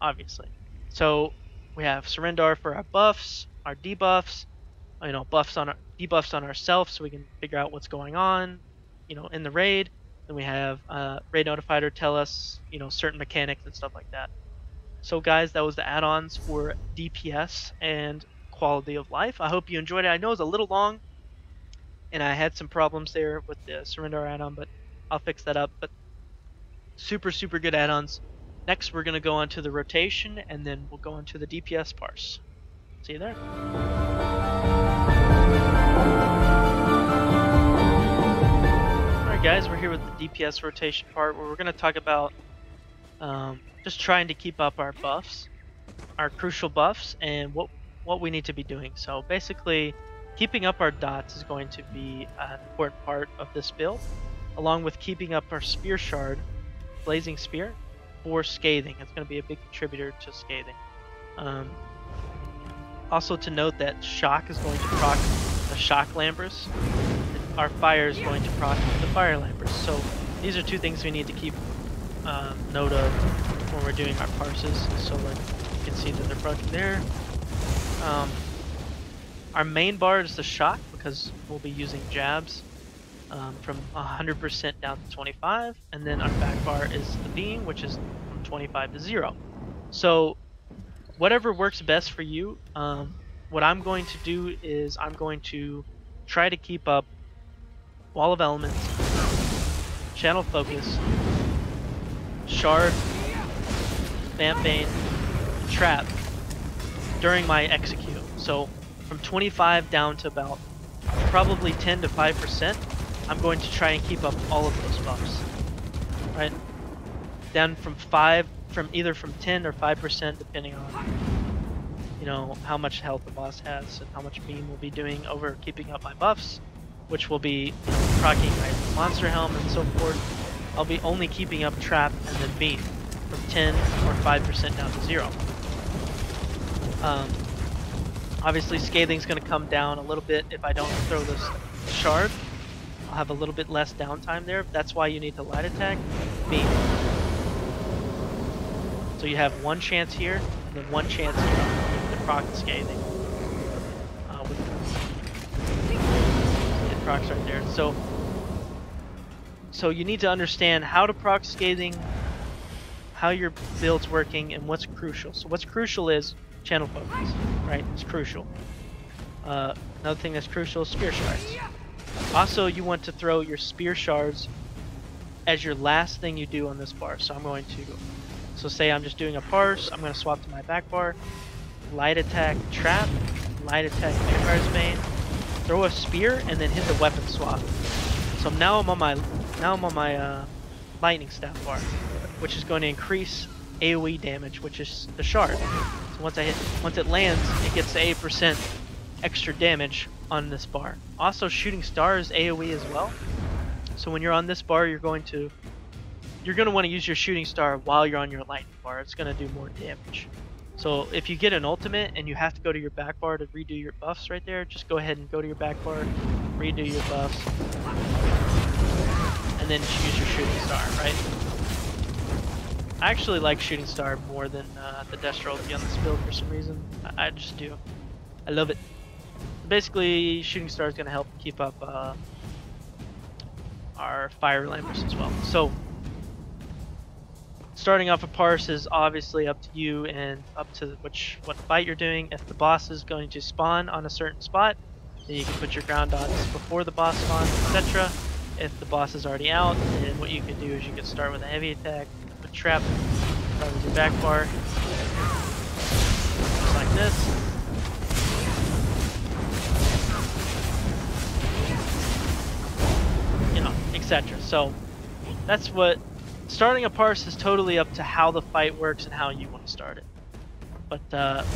obviously. So we have Surrender for our buffs, our debuffs, you know, debuffs on ourselves so we can figure out what's going on, you know, in the raid. Then we have Raid Notifier tell us, you know, certain mechanics and stuff like that. So guys, that was the add-ons for DPS and quality of life. I hope you enjoyed it. I know it was a little long, and I had some problems there with the Surrender add-on, but I'll fix that up. But super, super good add-ons. Next, we're going to go on to the rotation, and then we'll go into the DPS parse. See you there. Alright guys, we're here with the DPS rotation part where we're going to talk about just trying to keep up our buffs, our crucial buffs, and what we need to be doing. So basically, keeping up our dots is going to be an important part of this build, along with keeping up our spear shard, blazing spear, for scathing. It's going to be a big contributor to scathing. Also to note that shock is going to proc the shock lambers. Our fire is going to proc the fire lambers. So these are two things we need to keep note of when we're doing our parses. So like you can see that they're proccing there. Our main bar is the shock because we'll be using jabs from 100% down to 25, and then our back bar is the beam, which is from 25 to 0. So whatever works best for you. What I'm going to do is I'm going to try to keep up Wall of Elements, Channel Focus, Shard, Vamp Bane, and Trap during my execute. So from 25 down to about probably 10 to 5%, I'm going to try and keep up all of those buffs. Right? Down from 5, either from 10 or 5%, depending on, you know, how much health the boss has and how much beam we'll be doing over keeping up my buffs, which will be, you know, proccing my monster helm and so forth. I'll be only keeping up trap and then beam from 10 or 5% down to 0. Obviously scathing's going to come down a little bit if I don't throw this shard. I'll have a little bit less downtime there. That's why you need to light attack, beam. So you have one chance here, and then one chance here to proc the scathing. It procs right there. So you need to understand how to proc scathing, how your build's working, and what's crucial. So what's crucial is channel focus, right? It's crucial. Another thing that's crucial is spear shards. Also, you want to throw your spear shards as your last thing you do on this bar. So I'm going to, so say I'm just doing a parse, I'm going to swap to my back bar, light attack trap, light attack Vampire's Bane, throw a spear, and then hit the weapon swap. So now I'm on my lightning staff bar, which is going to increase AoE damage, which is the shard. So once it lands, it gets the 8% extra damage on this bar. Also, shooting star is AoE as well. So when you're on this bar, you're going to want to use your shooting star while you're on your lightning bar. It's going to do more damage. So if you get an ultimate and you have to go to your back bar to redo your buffs right there, just go ahead and go to your back bar, redo your buffs, and then use your shooting star, right? I actually like shooting star more than the Destro ulti on this build for some reason. I just do. I love it. Basically, shooting star is going to help keep up our fire lampers as well. So starting off a parse is obviously up to you and up to what fight you're doing. If the boss is going to spawn on a certain spot, then you can put your ground dots before the boss spawns, etc. If the boss is already out, then what you can do is you can start with a heavy attack, with trap, start with your back bar, just like this. Etc. So that's what starting a parse is totally up to how the fight works and how you want to start it. But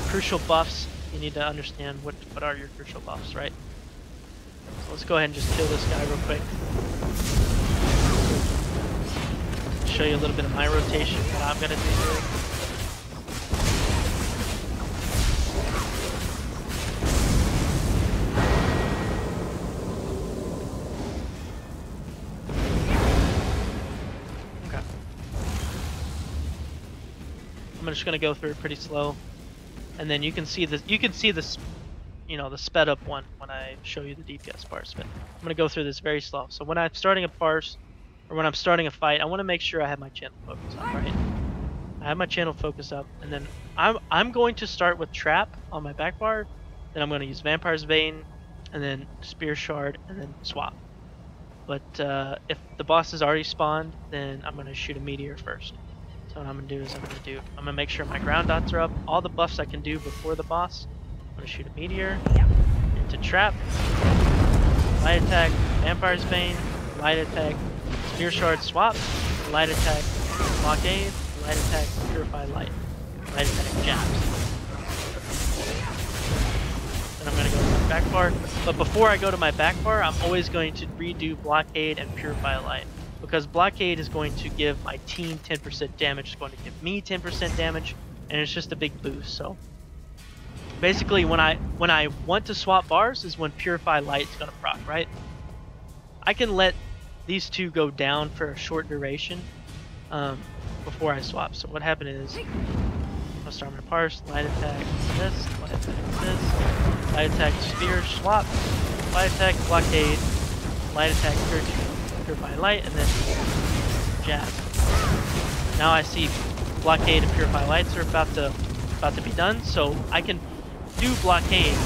crucial buffs, you need to understand what are your crucial buffs, right? So let's go ahead and just kill this guy real quick. Show you a little bit of my rotation, what I'm gonna do here. I'm just gonna go through it pretty slow, and then you can see this. The sped up one when I show you the DPS parts. But I'm gonna go through this very slow. So when I'm starting a parse, or when I'm starting a fight, I want to make sure I have my channel focus up, right? I have my channel focus up, and then I'm going to start with trap on my back bar. Then I'm going to use Vampire's Bane, and then Spear Shard, and then swap. But if the boss is already spawned, then I'm going to shoot a meteor first. So what I'm going to do is I'm going to make sure my ground dots are up. All the buffs I can do before the boss. I'm going to shoot a meteor into trap, light attack, Vampire's Bane, light attack, Spear Shard swap, light attack, blockade, light attack, purify light, light attack jabs. Then I'm going to go to my back bar. But before I go to my back bar, I'm always going to redo blockade and purify light. Because blockade is going to give my team 10% damage, it's going to give me 10% damage, and it's just a big boost. So basically when I want to swap bars is when purify light is going to proc, right? I can let these two go down for a short duration before I swap. So what happened is I'll start my parse, light attack this, light attack this, light attack spear swap, light attack blockade, light attack purify light, and then jab. Now I see blockade and purify lights are about to be done, so I can do blockade.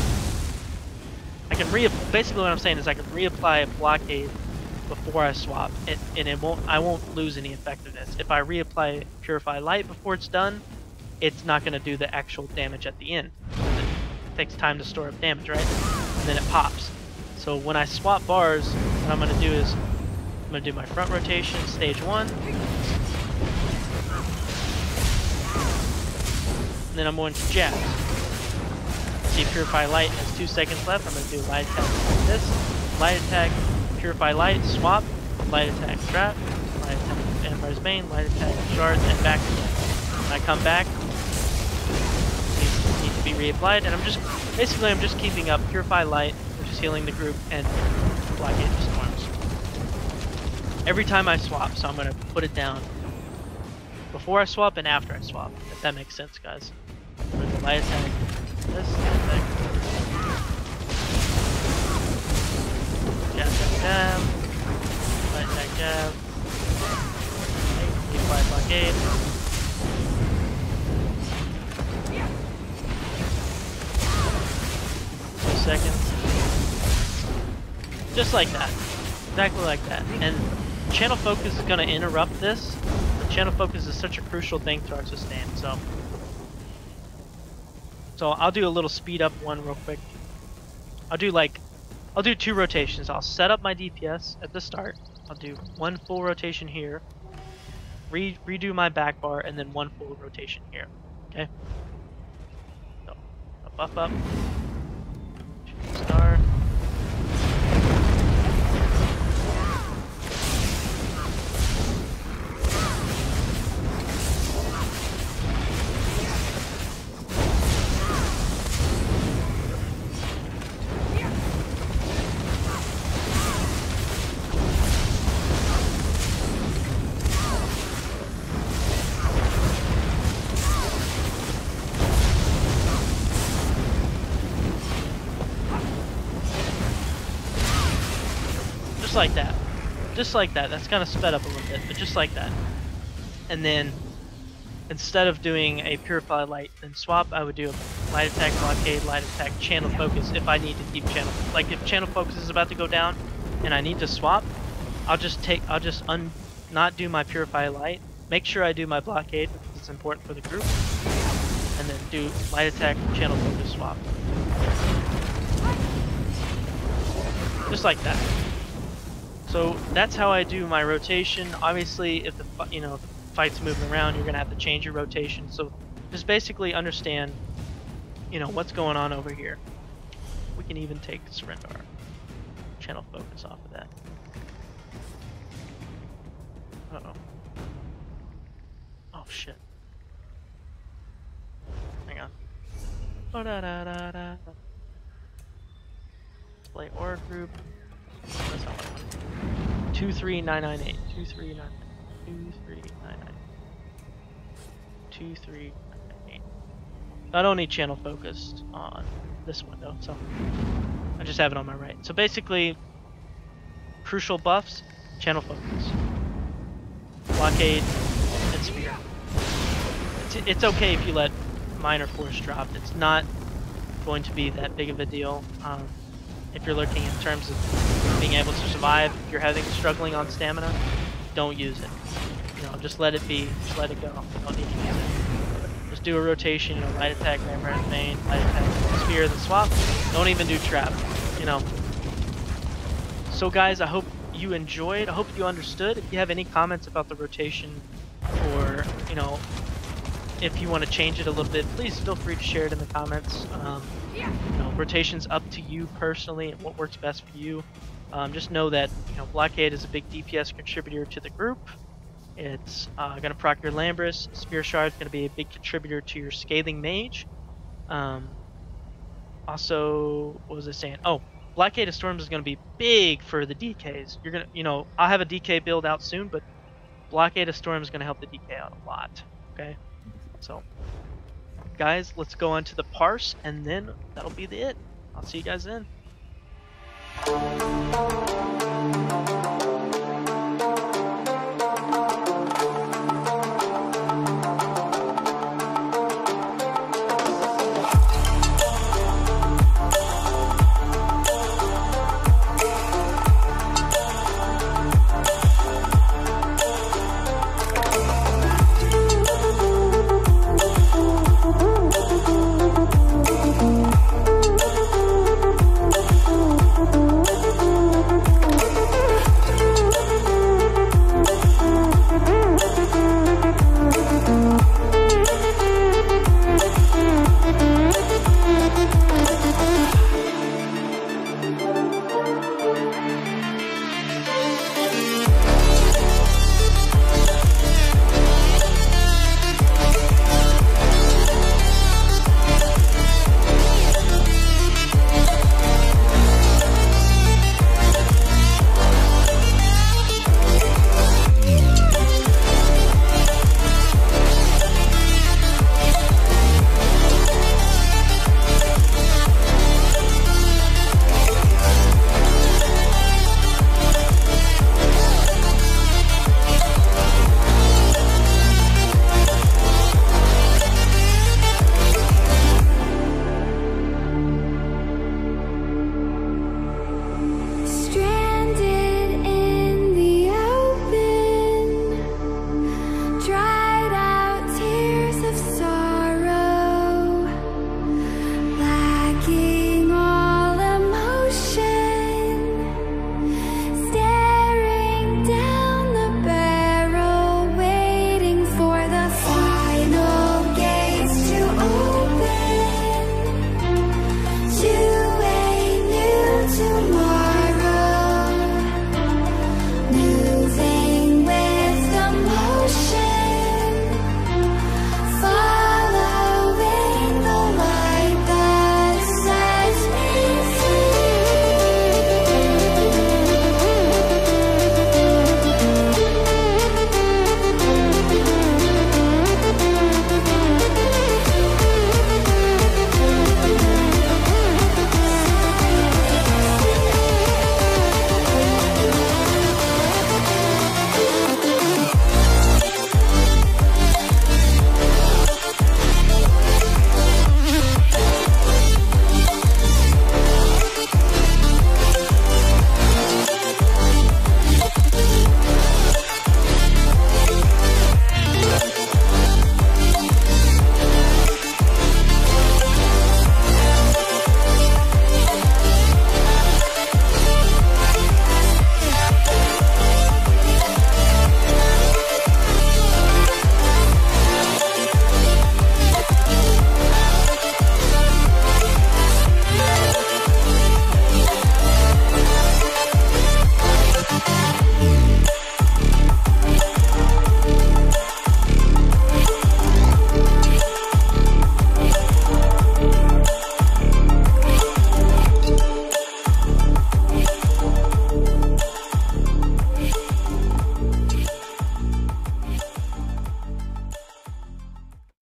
Basically what I'm saying is I can reapply a blockade before I swap, and I won't lose any effectiveness. If I reapply purify light before it's done, it's not going to do the actual damage at the end. It takes time to store up damage, right? And then it pops. So when I swap bars, what I'm going to do is I'm going to do my front rotation, stage 1. And then I'm going to jab. See, purify light has 2 seconds left. I'm going to do light attack like this. Light attack, purify light, swap. Light attack trap. Light attack Vampire's Bane. Light attack shard, and back again. When I come back, needs to be reapplied. And I'm just keeping up purify light, which is healing the group, and blockade of storms. Every time I swap, so I'm going to put it down before I swap and after I swap, if that makes sense, guys. I'm going to light attack this, light attack, jab, light attack jab, apply blockade, 2 seconds, just like that, exactly like that. And channel focus is going to interrupt this. But channel focus is such a crucial thing to our sustain. So I'll do a little speed up one real quick. I'll do 2 rotations. I'll set up my DPS at the start. I'll do 1 full rotation here. Redo my back bar, and then 1 full rotation here. Okay. So I'll buff up. Star. Just like that. Just like that. That's kind of sped up a little bit, but just like that. And then, instead of doing a Purify Light and swap, I would do a Light Attack, Blockade, Light Attack, Channel Focus if I need to keep Channel... Like, if Channel Focus is about to go down and I need to swap, I'll just not do my Purify Light, make sure I do my Blockade, because it's important for the group, and then do Light Attack, Channel Focus, swap. Just like that. So that's how I do my rotation. Obviously, if the fight's moving around, you're gonna have to change your rotation. So just basically understand, what's going on over here. We can even take surrender our channel focus off of that. Uh-oh. Oh shit. Hang on. Ba-da-da-da-da. Display org group. That's not what I want. 23998. 23998. 23998. I don't need channel focused on this window, so I just have it on my right. So basically, crucial buffs, channel focus, blockade, and spear. It's okay if you let minor force drop. It's not going to be that big of a deal. If you're looking in terms of being able to survive, if you're struggling on stamina, don't use it. Just let it be. Just let it go. You don't need to use it. Just do a rotation. Light attack, Rampart main, light attack, spear, then swap. Don't even do trap. So guys, I hope you enjoyed. I hope you understood. If you have any comments about the rotation, or if you want to change it a little bit, please feel free to share it in the comments. Rotation's up to you personally and what works best for you. Just know that Blockade is a big DPS contributor to the group. It's going to proc your Lambrus. Spear Shard is going to be a big contributor to your Scathing Mage. Also, what was I saying? Oh, Blockade of Storms is going to be big for the DKs. You're gonna, I'll have a DK build out soon, but Blockade of Storms is going to help the DK out a lot. Okay, so guys, let's go on to the Parse, and then that'll be it. I'll see you guys then.